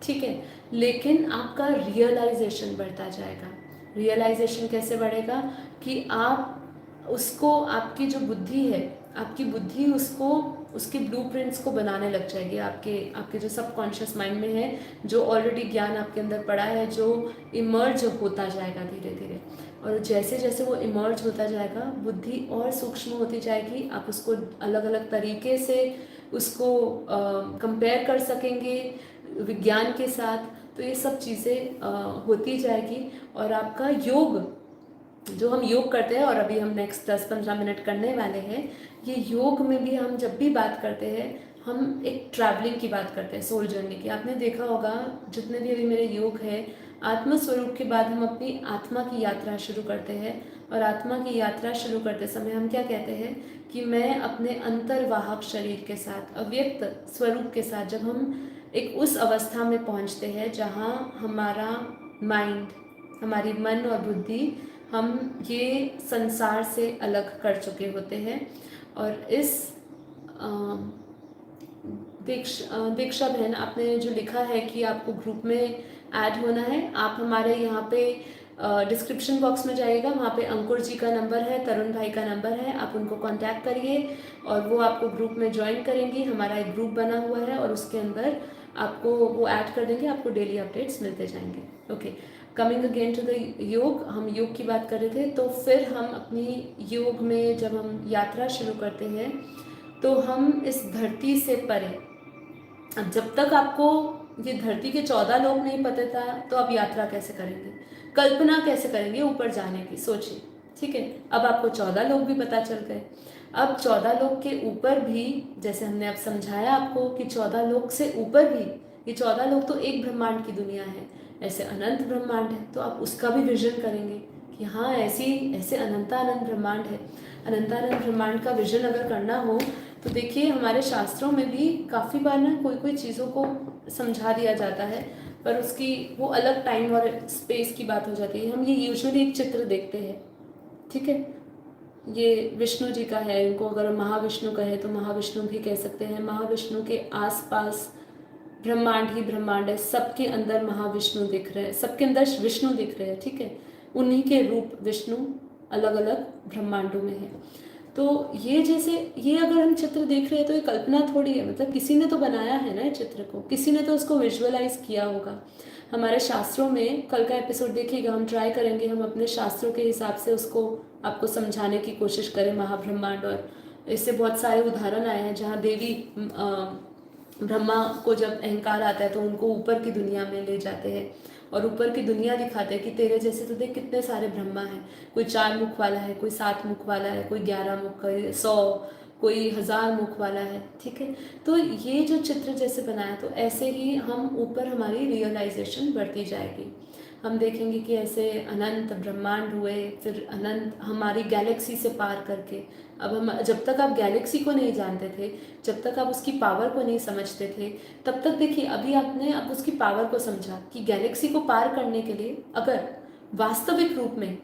ठीक है, लेकिन आपका रियलाइजेशन बढ़ता जाएगा। रियलाइजेशन कैसे बढ़ेगा कि आप उसको, आपकी जो बुद्धि है, आपकी बुद्धि उसको, उसके ब्लूप्रिंट्स को बनाने लग जाएगी। आपके आपके जो सबकॉन्शियस माइंड में है, जो ऑलरेडी ज्ञान आपके अंदर पड़ा है, जो इमर्ज होता जाएगा धीरे धीरे। और जैसे जैसे वो इमर्ज होता जाएगा, बुद्धि और सूक्ष्म होती जाएगी। आप उसको अलग अलग तरीके से उसको कंपेयर कर सकेंगे विज्ञान के साथ। तो ये सब चीज़ें होती जाएगी। और आपका योग, जो हम योग करते हैं और अभी हम नेक्स्ट 10-15 मिनट करने वाले हैं, ये योग में भी हम जब भी बात करते हैं, हम एक ट्रैवलिंग की बात करते हैं, सोल जर्नी की। आपने देखा होगा जितने भी अभी मेरे योग है, आत्मस्वरूप के बाद हम अपनी आत्मा की यात्रा शुरू करते हैं। और आत्मा की यात्रा शुरू करते समय हम क्या कहते हैं कि मैं अपने अंतर्वाहक शरीर के साथ, अव्यक्त स्वरूप के साथ, जब हम एक उस अवस्था में पहुंचते हैं जहाँ हमारा माइंड, हमारी मन और बुद्धि, हम ये संसार से अलग कर चुके होते हैं। और इस दीक्षा बहन, आपने जो लिखा है कि आपको ग्रुप में ऐड होना है, आप हमारे यहाँ पे डिस्क्रिप्शन बॉक्स में जाइएगा, वहाँ पे अंकुर जी का नंबर है, तरुण भाई का नंबर है, आप उनको कांटेक्ट करिए और वो आपको ग्रुप में ज्वाइन करेंगी। हमारा एक ग्रुप बना हुआ है और उसके अंदर आपको वो ऐड कर देंगे, आपको डेली अपडेट्स मिलते जाएंगे। Okay, coming again to the yoga, हम योग की बात कर रहे थे। तो फिर हम अपनी योग में जब हम यात्रा शुरू करते हैं, तो हम इस धरती से परे, अब जब तक आपको ये धरती के 14 लोग नहीं पता था तो आप यात्रा कैसे करेंगे, कल्पना कैसे करेंगे ऊपर जाने की, सोचिए। ठीक है, अब आपको 14 लोग भी पता चल गए। अब 14 लोग के ऊपर भी, जैसे हमने अब समझाया आपको कि 14 लोग से ऊपर भी, ये 14 लोग तो एक ब्रह्मांड की दुनिया है, ऐसे अनंत ब्रह्मांड है, तो आप उसका भी विजन करेंगे कि हाँ ऐसी ऐसे अनंतानंत ब्रह्मांड है। अनंतानंत ब्रह्मांड का विजन अगर करना हो तो देखिए हमारे शास्त्रों में भी काफ़ी बार ना कोई कोई चीज़ों को समझा दिया जाता है, पर उसकी वो अलग टाइम और स्पेस की बात हो जाती है। हम ये यूजुअली एक चित्र देखते हैं, ठीक है, ये विष्णु जी का है, इनको अगर महाविष्णु कहे तो महाविष्णु भी कह सकते हैं। महाविष्णु के आसपास ब्रह्मांड ही ब्रह्मांड है, सबके अंदर महाविष्णु दिख रहे हैं, सबके अंदर विष्णु दिख रहे हैं, ठीक है, उन्हीं के रूप विष्णु अलग अलग ब्रह्मांडों में है। तो ये जैसे ये अगर हम चित्र देख रहे हैं तो ये कल्पना थोड़ी है, मतलब किसी ने तो बनाया है ना चित्र को, किसी ने तो उसको विजुअलाइज किया होगा। हमारे शास्त्रों में कल का एपिसोड देखिएगा, हम ट्राई करेंगे हम अपने शास्त्रों के हिसाब से उसको आपको समझाने की कोशिश करें महाब्रह्मांड। और इससे बहुत सारे उदाहरण आए हैं जहाँ देवी ब्रह्मा को जब अहंकार आता है तो उनको ऊपर की दुनिया में ले जाते हैं और ऊपर की दुनिया दिखाते हैं कि तेरे जैसे तो देख कितने सारे ब्रह्मा हैं, कोई 4 मुख वाला है, कोई 7 मुख वाला है, कोई 11 मुख, कोई 100, कोई 1000 मुख वाला है, ठीक है। तो ये जो चित्र जैसे बनाया तो ऐसे ही हम ऊपर हमारी रियलाइजेशन बढ़ती जाएगी। हम देखेंगे कि ऐसे अनंत ब्रह्मांड हुए, फिर अनंत हमारी गैलेक्सी से पार करके। अब हम जब तक आप गैलेक्सी को नहीं जानते थे, जब तक आप उसकी पावर को नहीं समझते थे, तब तक देखिए अभी आपने अब उसकी पावर को समझा कि गैलेक्सी को पार करने के लिए अगर वास्तविक रूप में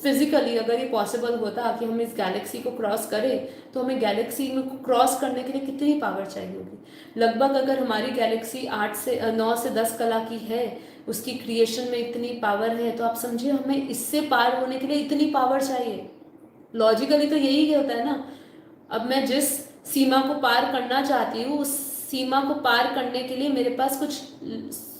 फिजिकली अगर ये पॉसिबल होता कि हम इस गैलेक्सी को क्रॉस करें तो हमें गैलेक्सी को क्रॉस करने के लिए कितनी पावर चाहिए होगी। लगभग अगर हमारी गैलेक्सी 9 से 10 कला की है, उसकी क्रिएशन में इतनी पावर है, तो आप समझिए हमें इससे पार होने के लिए इतनी पावर चाहिए। लॉजिकली तो यही होता है ना। अब मैं जिस सीमा को पार करना चाहती हूँ उस सीमा को पार करने के लिए मेरे पास कुछ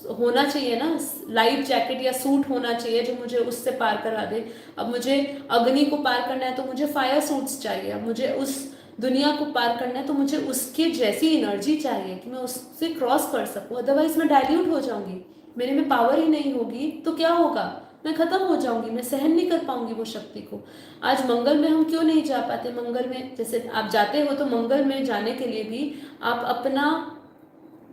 होना चाहिए ना, लाइफ जैकेट या सूट होना चाहिए जो मुझे उससे पार करा दे। अब मुझे अग्नि को पार करना है तो मुझे फायर सूट्स चाहिए। अब मुझे उस दुनिया को पार करना है तो मुझे उसके जैसी एनर्जी चाहिए कि मैं उससे क्रॉस कर सकूं, अदरवाइज मैं डाइल्यूट हो जाऊंगी, मेरे में पावर ही नहीं होगी तो क्या होगा, मैं खत्म हो जाऊंगी, मैं सहन नहीं कर पाऊंगी वो शक्ति को। आज मंगल में हम क्यों नहीं जा पाते? मंगल में जैसे आप जाते हो तो मंगल में जाने के लिए भी आप अपना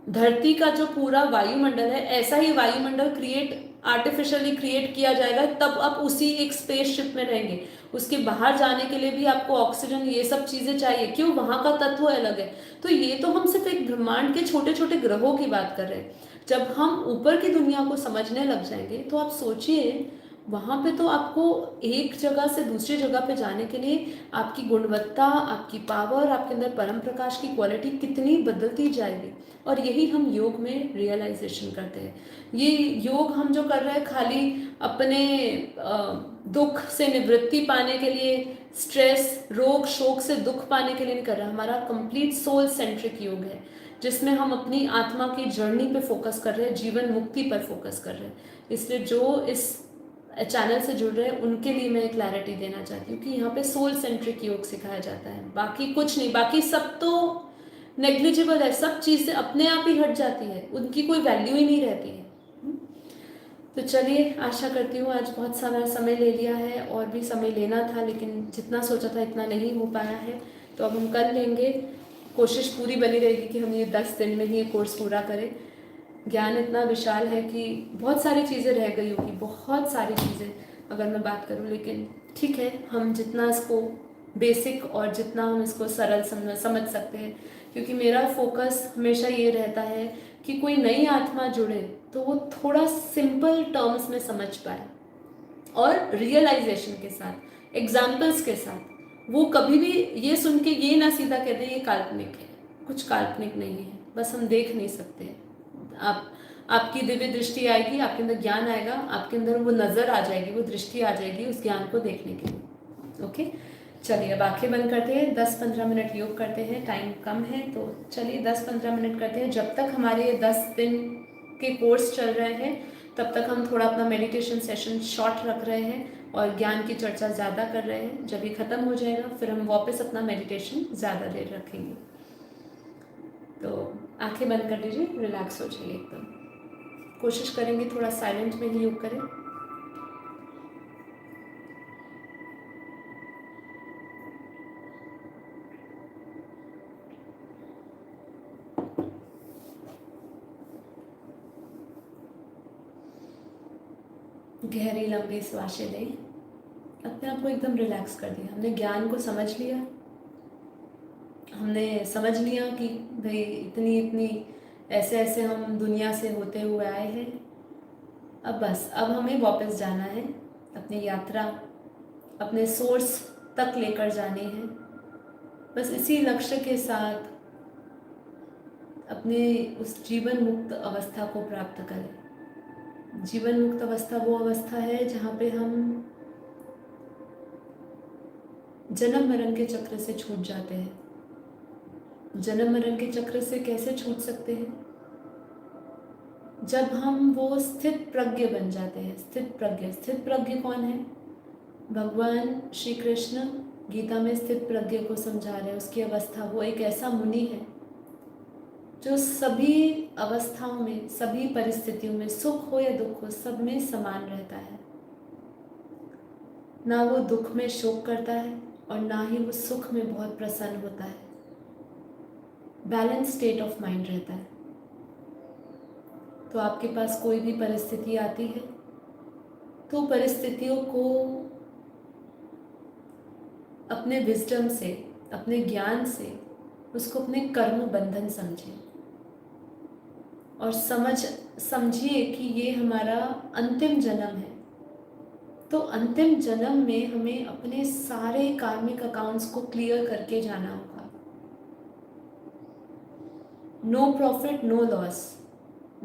धरती का जो पूरा वायुमंडल है, ऐसा ही वायुमंडल आर्टिफिशियली क्रिएट किया जाएगा, तब आप उसी एक स्पेसशिप में रहेंगे। उसके बाहर जाने के लिए भी आपको ऑक्सीजन ये सब चीजें चाहिए, क्यों? वहां का तत्व अलग है। तो ये तो हम सिर्फ एक ब्रह्मांड के छोटे छोटे ग्रहों की बात कर रहे हैं। जब हम ऊपर की दुनिया को समझने लग जाएंगे तो आप सोचिए वहां पे तो आपको एक जगह से दूसरी जगह पे जाने के लिए आपकी गुणवत्ता, आपकी पावर, आपके अंदर परम प्रकाश की क्वालिटी कितनी बदलती जाएगी। और यही हम योग में रियलाइजेशन करते हैं। ये योग हम जो कर रहे हैं खाली अपने दुख से निवृत्ति पाने के लिए, स्ट्रेस, रोग, शोक से दुख पाने के लिए नहीं कर रहे। हमारा कंप्लीट सोल सेंट्रिक योग है जिसमें हम अपनी आत्मा की जर्नी पे फोकस कर रहे हैं, जीवन मुक्ति पर फोकस कर रहे हैं। इसलिए जो इस चैनल से जुड़ रहे हैं उनके लिए मैं क्लैरिटी देना चाहती हूँ कि यहाँ पे सोल सेंट्रिक योग सिखाया जाता है, बाकी कुछ नहीं। बाकी सब तो नेग्लिजिबल है, सब चीज़ें अपने आप ही हट जाती है, उनकी कोई वैल्यू ही नहीं रहती है। तो चलिए, आशा करती हूँ आज बहुत सारा समय ले लिया है, और भी समय लेना था लेकिन जितना सोचा था इतना नहीं हो पाया है, तो अब हम कर लेंगे। कोशिश पूरी बनी रहेगी कि हम ये 10 दिन में ही ये कोर्स पूरा करें। ज्ञान इतना विशाल है कि बहुत सारी चीज़ें रह गई होगी, बहुत सारी चीज़ें अगर मैं बात करूँ, लेकिन ठीक है, हम जितना इसको बेसिक और जितना हम इसको सरल समझ सकते हैं, क्योंकि मेरा फोकस हमेशा ये रहता है कि कोई नई आत्मा जुड़े तो वो थोड़ा सिंपल टर्म्स में समझ पाए और रियलाइजेशन के साथ, एग्जाम्पल्स के साथ। वो कभी भी ये सुन के ये ना सीधा कहते ये काल्पनिक है, कुछ काल्पनिक नहीं है, बस हम देख नहीं सकते। आपकी दिव्य दृष्टि आएगी, आपके अंदर ज्ञान आएगा, आपके अंदर वो नज़र आ जाएगी, वो दृष्टि आ जाएगी उस ज्ञान को देखने के लिए। ओके, चलिए अब आंखें बंद करते हैं, 10-15 मिनट योग करते हैं। टाइम कम है तो चलिए 10-15 मिनट करते हैं। जब तक हमारे ये 10 दिन के कोर्स चल रहे हैं तब तक हम थोड़ा अपना मेडिटेशन सेशन शॉर्ट रख रहे हैं और ज्ञान की चर्चा ज़्यादा कर रहे हैं। जब ये ख़त्म हो जाएगा फिर हम वापस अपना मेडिटेशन ज़्यादा देर रखेंगे। तो आंखें बंद कर लीजिए, रिलैक्स हो जाइए एकदम। कोशिश करेंगे थोड़ा साइलेंट में ही योग करें। गहरी लंबी सांसें लें, अपने आप को एकदम रिलैक्स कर दिया। हमने ज्ञान को समझ लिया, हमने समझ लिया कि भाई इतनी इतनी ऐसे ऐसे हम दुनिया से होते हुए आए हैं। अब बस अब हमें वापस जाना है, अपनी यात्रा अपने सोर्स तक लेकर जानी है। बस इसी लक्ष्य के साथ अपने उस जीवन मुक्त अवस्था को प्राप्त करें। जीवन मुक्त अवस्था वो अवस्था है जहाँ पे हम जन्म मरण के चक्र से छूट जाते हैं। जन्म मरण के चक्र से कैसे छूट सकते हैं? जब हम वो स्थित प्रज्ञ बन जाते हैं। स्थित प्रज्ञ कौन है? भगवान श्री कृष्ण गीता में स्थित प्रज्ञ को समझा रहे हैं। उसकी अवस्था, वो एक ऐसा मुनि है जो सभी अवस्थाओं में, सभी परिस्थितियों में, सुख हो या दुख हो, सब में समान रहता है। ना वो दुख में शोक करता है और ना ही वो सुख में बहुत प्रसन्न होता है। बैलेंस स्टेट ऑफ माइंड रहता है। तो आपके पास कोई भी परिस्थिति आती है तो परिस्थितियों को अपने विजडम से, अपने ज्ञान से उसको अपने कर्म बंधन समझिए और समझिए कि ये हमारा अंतिम जन्म है। तो अंतिम जन्म में हमें अपने सारे कार्मिक अकाउंट्स को क्लियर करके जाना होगा। नो प्रॉफिट नो लॉस,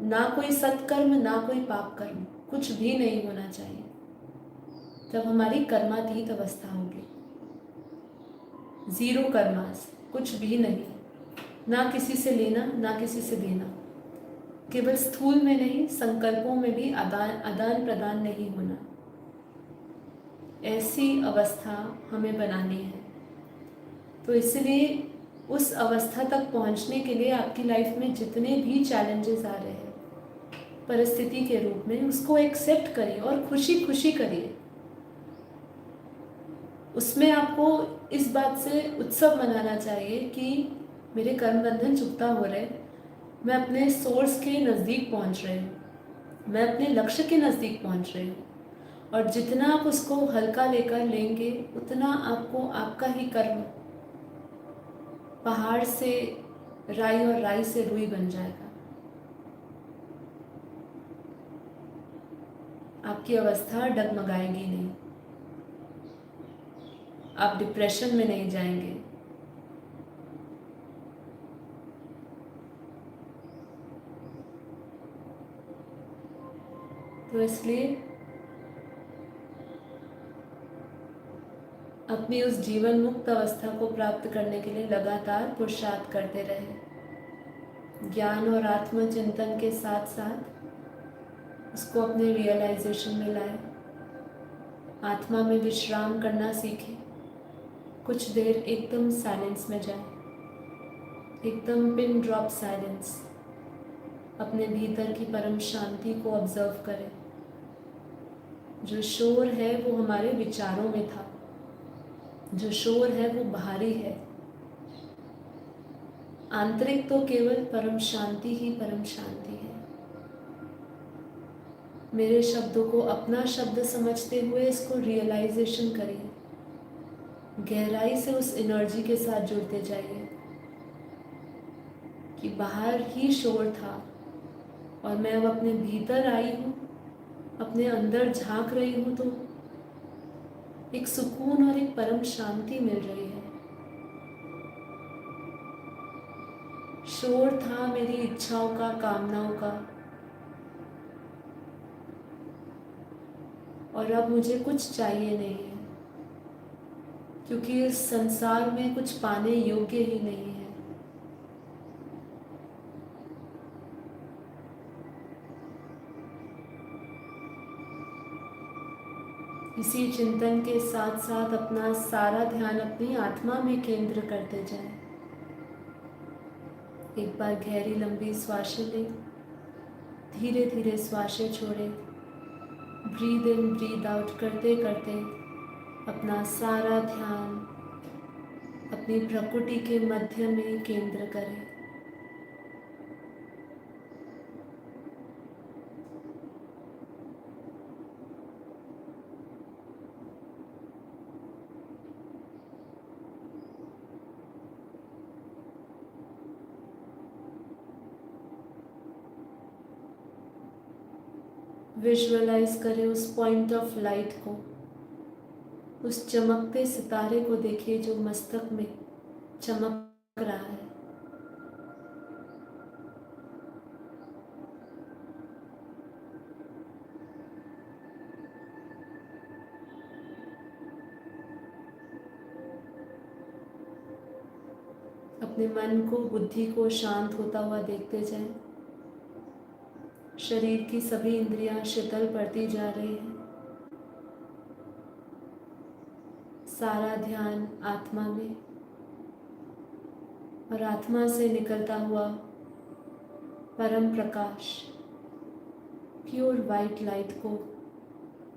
ना कोई सत्कर्म ना कोई पाप कर्म, कुछ भी नहीं होना चाहिए। तब हमारी कर्मातीत अवस्था होगी। जीरो कर्मास, कुछ भी नहीं, ना किसी से लेना ना किसी से देना। केवल स्थूल में नहीं, संकल्पों में भी आदान प्रदान नहीं होना। ऐसी अवस्था हमें बनानी है। तो इसलिए उस अवस्था तक पहुंचने के लिए आपकी लाइफ में जितने भी चैलेंजेस आ रहे हैं परिस्थिति के रूप में, उसको एक्सेप्ट करिए और खुशी खुशी करिए। उसमें आपको इस बात से उत्सव मनाना चाहिए कि मेरे कर्म बंधन चुकता हो रहे, मैं अपने सोर्स के नज़दीक पहुंच रही हूँ, मैं अपने लक्ष्य के नज़दीक पहुंच रही हूँ। और जितना आप उसको हल्का लेकर लेंगे उतना आपको आपका ही कर्म पहाड़ से राई और राई से रुई बन जाएगा। आपकी अवस्था डगमगाएगी नहीं, आप डिप्रेशन में नहीं जाएंगे। तो इसलिए अपनी उस जीवन मुक्त अवस्था को प्राप्त करने के लिए लगातार पुरुषार्थ करते रहें। ज्ञान और आत्मचिंतन के साथ साथ उसको अपने रियलाइजेशन में लाएं। आत्मा में विश्राम करना सीखें। कुछ देर एकदम साइलेंस में जाएं, एकदम पिन ड्रॉप साइलेंस। अपने भीतर की परम शांति को ऑब्जर्व करें। जो शोर है वो हमारे विचारों में था, जो शोर है वो बाहरी है। आंतरिक तो केवल परम शांति ही परम शांति है। मेरे शब्दों को अपना शब्द समझते हुए इसको रियलाइजेशन करिए। गहराई से उस एनर्जी के साथ जुड़ते जाइए कि बाहर ही शोर था और मैं अब अपने भीतर आई हूँ, अपने अंदर झांक रही हूँ, तो एक सुकून और एक परम शांति मिल रही है। शोर था मेरी इच्छाओं का, कामनाओं का, और अब मुझे कुछ चाहिए नहीं है, क्योंकि इस संसार में कुछ पाने योग्य ही नहीं है। इसी चिंतन के साथ साथ अपना सारा ध्यान अपनी आत्मा में केंद्र करते जाएं। एक बार गहरी लंबी श्वासें लें, धीरे धीरे श्वासें छोड़ें। ब्रीद इन ब्रीद आउट करते करते अपना सारा ध्यान अपनी प्रकृति के मध्य में केंद्र करें। विजुअलाइज करें उस पॉइंट ऑफ लाइट को, उस चमकते सितारे को देखिए जो मस्तक में चमक रहा है। अपने मन को, बुद्धि को शांत होता हुआ देखते जाएं। शरीर की सभी इंद्रियां शीतल पड़ती जा रही हैं। सारा ध्यान आत्मा में और आत्मा से निकलता हुआ परम प्रकाश, प्योर वाइट लाइट को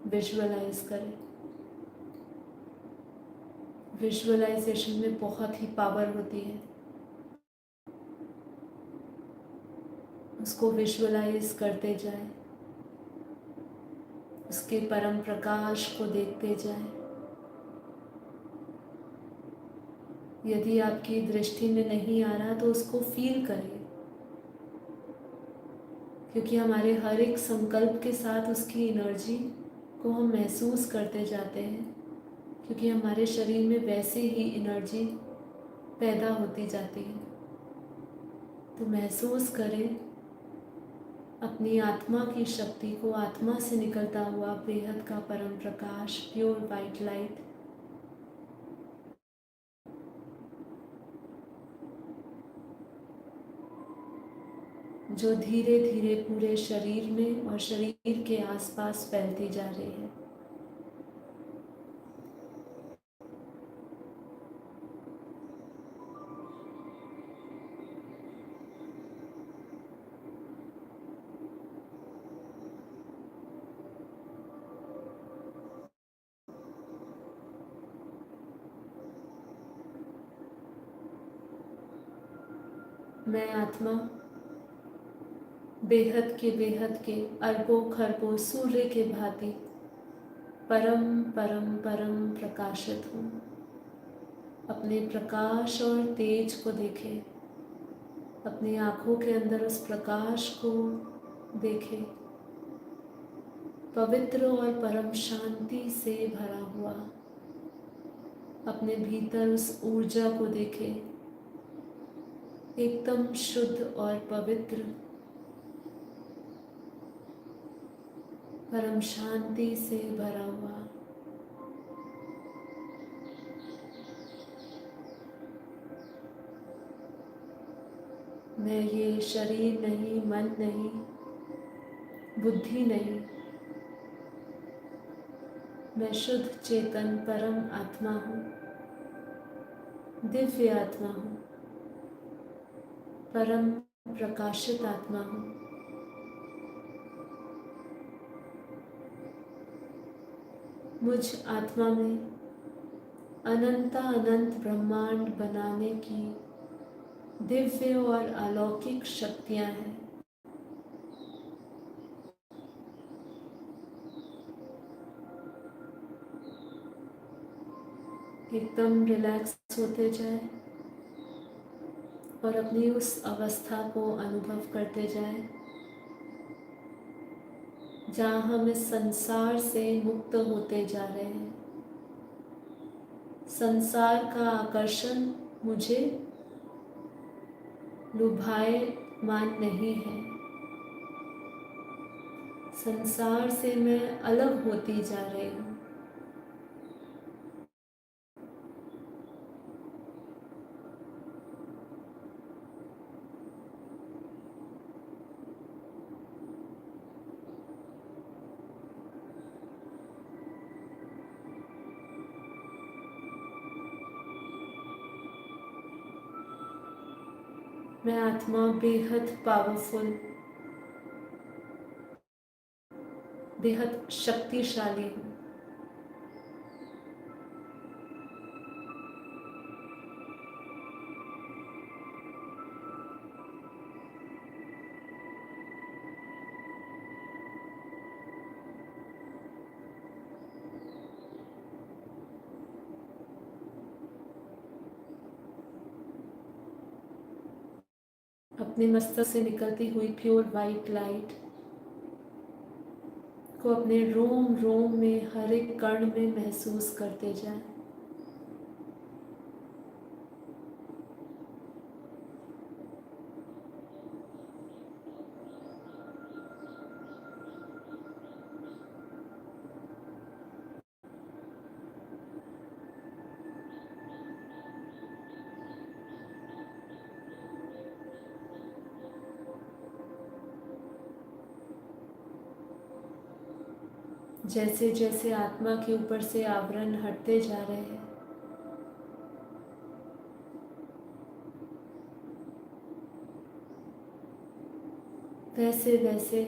विजुअलाइज करें। विजुअलाइजेशन में बहुत ही पावर होती है। उसको विजुअलाइज करते जाएं, उसके परम प्रकाश को देखते जाएं। यदि आपकी दृष्टि में नहीं आ रहा तो उसको फील करिए, क्योंकि हमारे हर एक संकल्प के साथ उसकी एनर्जी को हम महसूस करते जाते हैं, क्योंकि हमारे शरीर में वैसे ही एनर्जी पैदा होती जाती है। तो महसूस करें अपनी आत्मा की शक्ति को, आत्मा से निकलता हुआ बेहद का परम प्रकाश, प्योर वाइट लाइट। जो धीरे धीरे पूरे शरीर में और शरीर के आसपास फैलती जा रही है। मैं आत्मा बेहद के अरबों खरबों सूर्य के भांति परम परम परम प्रकाशित हूँ। अपने प्रकाश और तेज को देखें, अपनी आँखों के अंदर उस प्रकाश को देखें, पवित्र और परम शांति से भरा हुआ। अपने भीतर उस ऊर्जा को देखें, एकदम शुद्ध और पवित्र, परम शांति से भरा हुआ। मैं ये शरीर नहीं, मन नहीं, बुद्धि नहीं, मैं शुद्ध चेतन परम आत्मा हूँ, दिव्य आत्मा हूँ, परम प्रकाशित आत्मा हूँ। मुझ आत्मा में अनंत ब्रह्मांड बनाने की दिव्य और अलौकिक शक्तियाँ हैं। एकदम रिलैक्स होते जाए और अपनी उस अवस्था को अनुभव करते जाए जहाँ हम इस संसार से मुक्त होते जा रहे हैं। संसार का आकर्षण मुझे लुभायमान नहीं है। संसार से मैं अलग होती जा रही हूँ। मैं आत्मा बेहद पावरफुल, बेहद शक्तिशाली हूँ। अपने मस्तक से निकलती हुई प्योर वाइट लाइट को अपने रोम रोम में, हर एक कण में महसूस करते जाएं। जैसे जैसे आत्मा के ऊपर से आवरण हटते जा रहे हैं, वैसे वैसे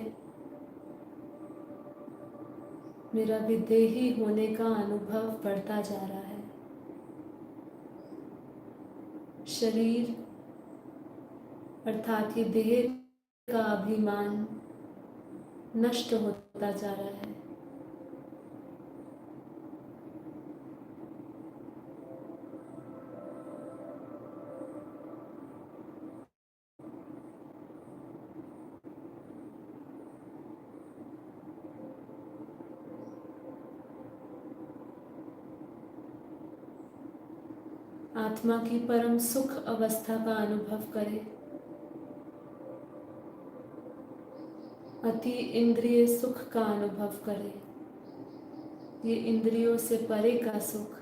मेरा विदेही होने का अनुभव बढ़ता जा रहा है। शरीर अर्थात ये देह का अभिमान नष्ट होता जा रहा है। आत्मा की परम सुख अवस्था का अनुभव करें। अति इंद्रिय सुख का अनुभव करें। ये इंद्रियों से परे का सुख,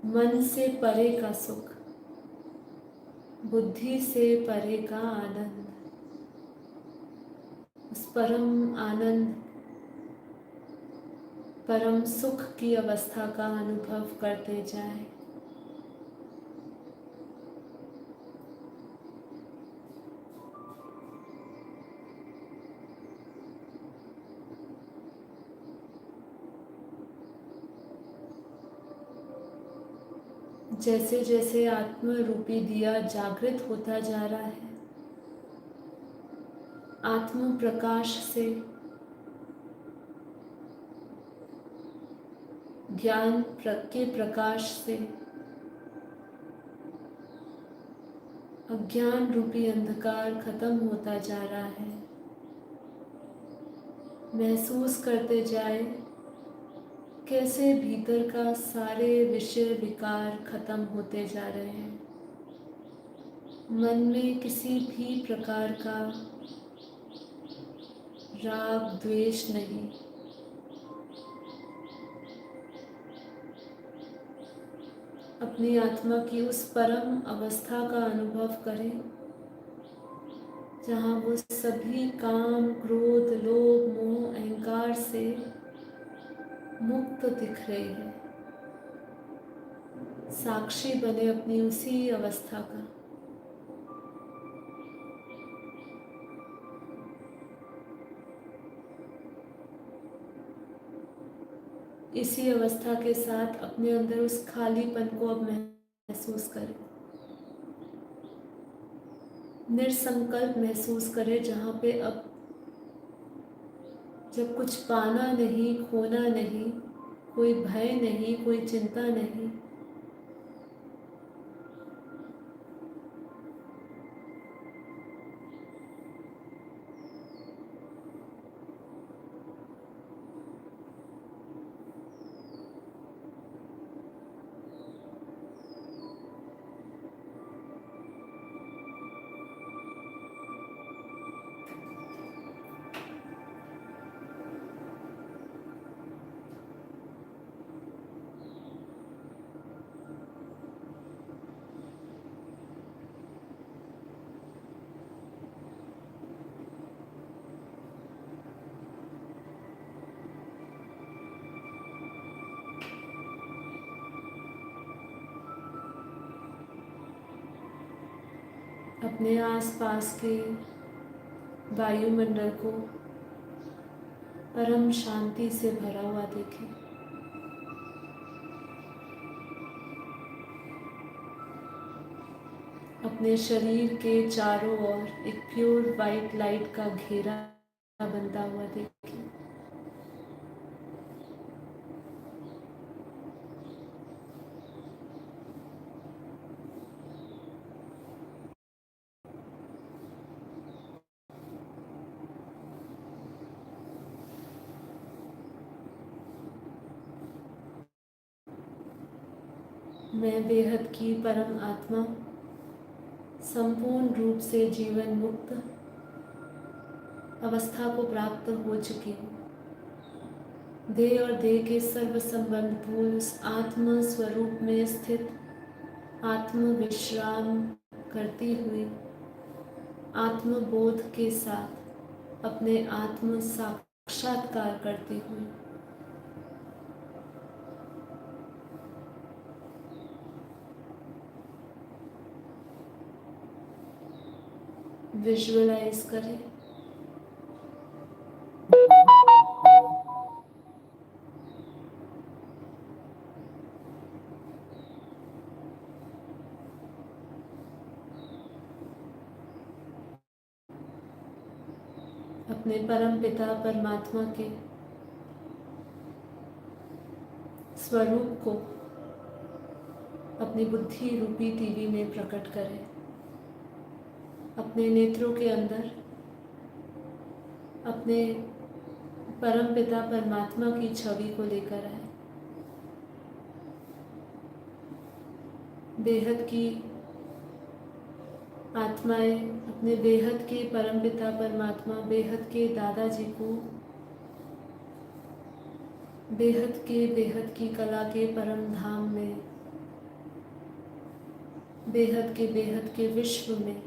मन से परे का सुख, बुद्धि से परे का आनंद, उस परम आनंद, परम सुख की अवस्था का अनुभव करते जाएं। जैसे जैसे आत्म रूपी दिया जागृत होता जा रहा है, आत्म प्रकाश से, ज्ञान के प्रकाश से अज्ञान रूपी अंधकार खत्म होता जा रहा है। महसूस करते जाए कैसे भीतर का सारे विषय विकार खत्म होते जा रहे हैं। मन में किसी भी प्रकार का राग द्वेष नहीं। अपनी आत्मा की उस परम अवस्था का अनुभव करें जहाँ वो सभी काम, क्रोध, लोभ, मोह, अहंकार से मुक्त दिख रही है। साक्षी बने अपनी उसी अवस्था का। इसी अवस्था के साथ अपने अंदर उस खालीपन को अब महसूस करें। निसंकल्प महसूस करें जहाँ पे अब जब कुछ पाना नहीं, खोना नहीं, कोई भय नहीं, कोई चिंता नहीं, अपने आसपास के वायुमंडल को परम शांति से भरा हुआ देखें। अपने शरीर के चारों ओर एक प्योर वाइट लाइट का घेरा बनता हुआ देखें। मैं बेहद की परम आत्मा संपूर्ण रूप से जीवन मुक्त अवस्था को प्राप्त हो चुकी हूँ। देह और देह के सर्व संबंध भूल उस आत्म स्वरूप में स्थित आत्म विश्राम करती हुई आत्मबोध के साथ अपने आत्म साक्षात्कार करती हुई विजुअलाइज करें अपने परम पिता परमात्मा के स्वरूप को अपनी बुद्धि रूपी टीवी में प्रकट करें। अपने नेत्रों के अंदर अपने परम पिता परमात्मा की छवि को लेकर आए। बेहद की आत्माएं अपने बेहद के परम पिता परमात्मा बेहद के दादाजी को बेहद की कला के परम धाम में बेहद के विश्व में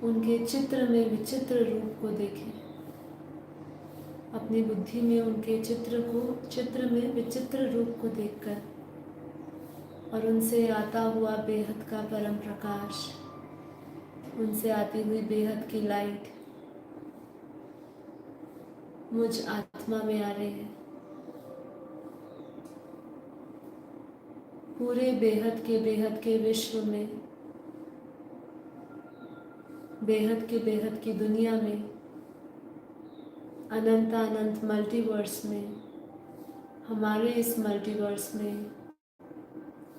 उनके चित्र में विचित्र रूप को देखें। अपनी बुद्धि में उनके चित्र में विचित्र रूप को देखकर और उनसे आता हुआ बेहद का परम प्रकाश, उनसे आती हुई बेहद की लाइट मुझ आत्मा में आ रही है। पूरे बेहद के विश्व में बेहद की दुनिया में अनंत मल्टीवर्स में हमारे इस मल्टीवर्स में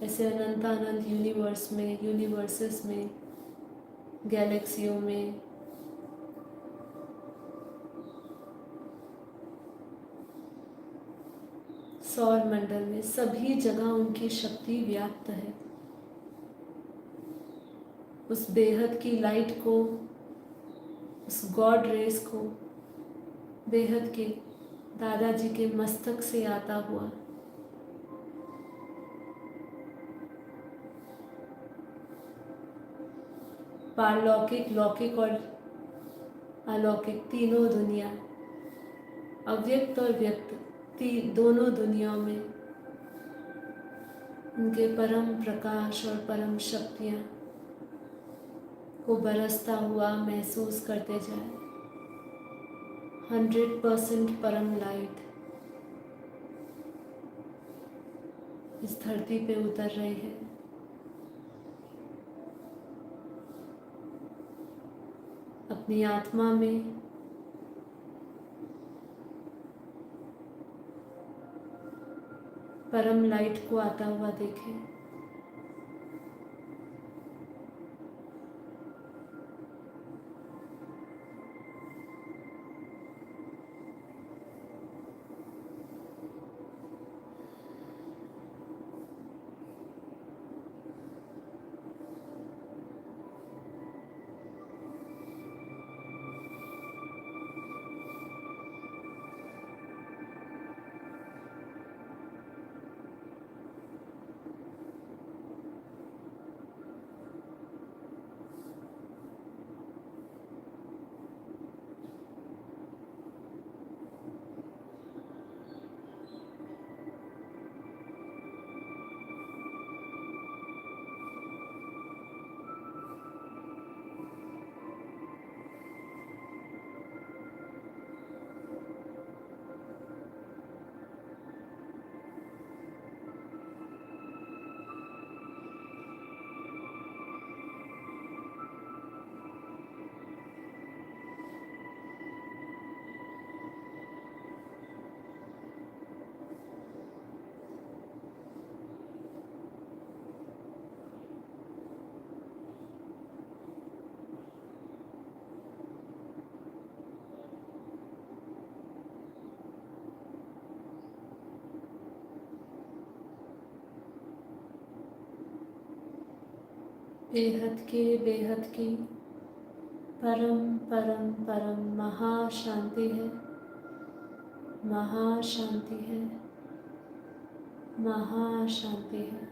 ऐसे अनंत यूनिवर्स में यूनिवर्सेस में गैलेक्सियों में सौर मंडल में सभी जगह उनकी शक्ति व्याप्त है। उस बेहद की लाइट को, उस गॉड रेस को बेहद के दादाजी के मस्तक से आता हुआ पारलौकिक, लौकिक और अलौकिक तीनों दुनिया, अव्यक्त और व्यक्त दोनों दुनियाओं में उनके परम प्रकाश और परम शक्तियाँ को बरसता हुआ महसूस करते जाए। 100% परम लाइट इस धरती पे उतर रही है। अपनी आत्मा में परम लाइट को आता हुआ देखें। बेहद की परम परम परम महाशांति है, महाशांति है, महाशांति है।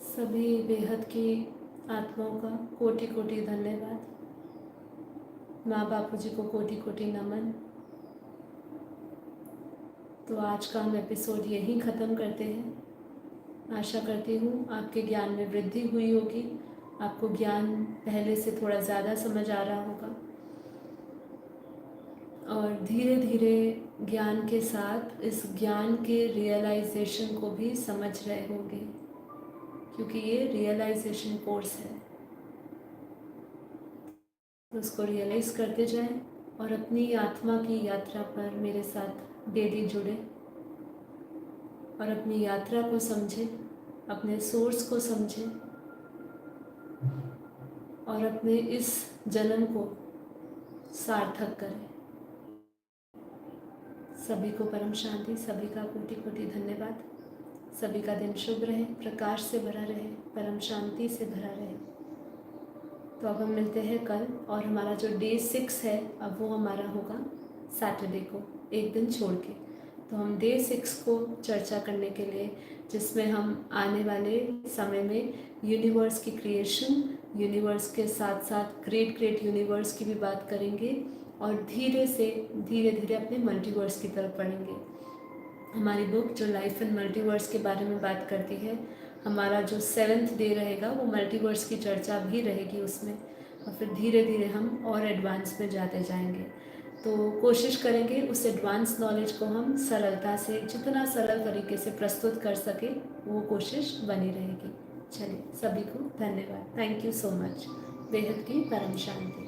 सभी बेहद की आत्माओं का कोटि कोटि धन्यवाद। माँ बापू जी को कोटि कोटि नमन। तो आज का हम एपिसोड यहीं ख़त्म करते हैं। आशा करती हूँ आपके ज्ञान में वृद्धि हुई होगी, आपको ज्ञान पहले से थोड़ा ज़्यादा समझ आ रहा होगा और धीरे धीरे ज्ञान के साथ इस ज्ञान के रियलाइजेशन को भी समझ रहे होंगे, क्योंकि ये रियलाइजेशन कोर्स है। तो उसको रियलाइज़ करते जाएं और अपनी आत्मा की यात्रा पर मेरे साथ डेली जुड़े और अपनी यात्रा को समझें, अपने सोर्स को समझें और अपने इस जन्म को सार्थक करें। सभी को परम शांति, सभी का कोटि कोटि धन्यवाद। सभी का दिन शुभ रहे, प्रकाश से भरा रहे, परम शांति से भरा रहे। तो अब हम मिलते हैं कल और हमारा जो डे 6 है अब वो हमारा होगा सैटरडे को, एक दिन छोड़ के। तो हम डे 6 को चर्चा करने के लिए, जिसमें हम आने वाले समय में यूनिवर्स की क्रिएशन, यूनिवर्स के साथ साथ ग्रेट यूनिवर्स की भी बात करेंगे और धीरे धीरे अपने मल्टीवर्स की तरफ बढ़ेंगे। हमारी बुक जो लाइफ एंड मल्टीवर्स के बारे में बात करती है, हमारा जो 7th डे रहेगा वो मल्टीवर्स की चर्चा भी रहेगी उसमें, और फिर धीरे धीरे हम और एडवांस में जाते जाएंगे। तो कोशिश करेंगे उस एडवांस नॉलेज को हम सरलता से, जितना सरल तरीके से प्रस्तुत कर सके, वो कोशिश बनी रहेगी। चलिए, सभी को धन्यवाद। Thank you so much. बेहद की परम शांति।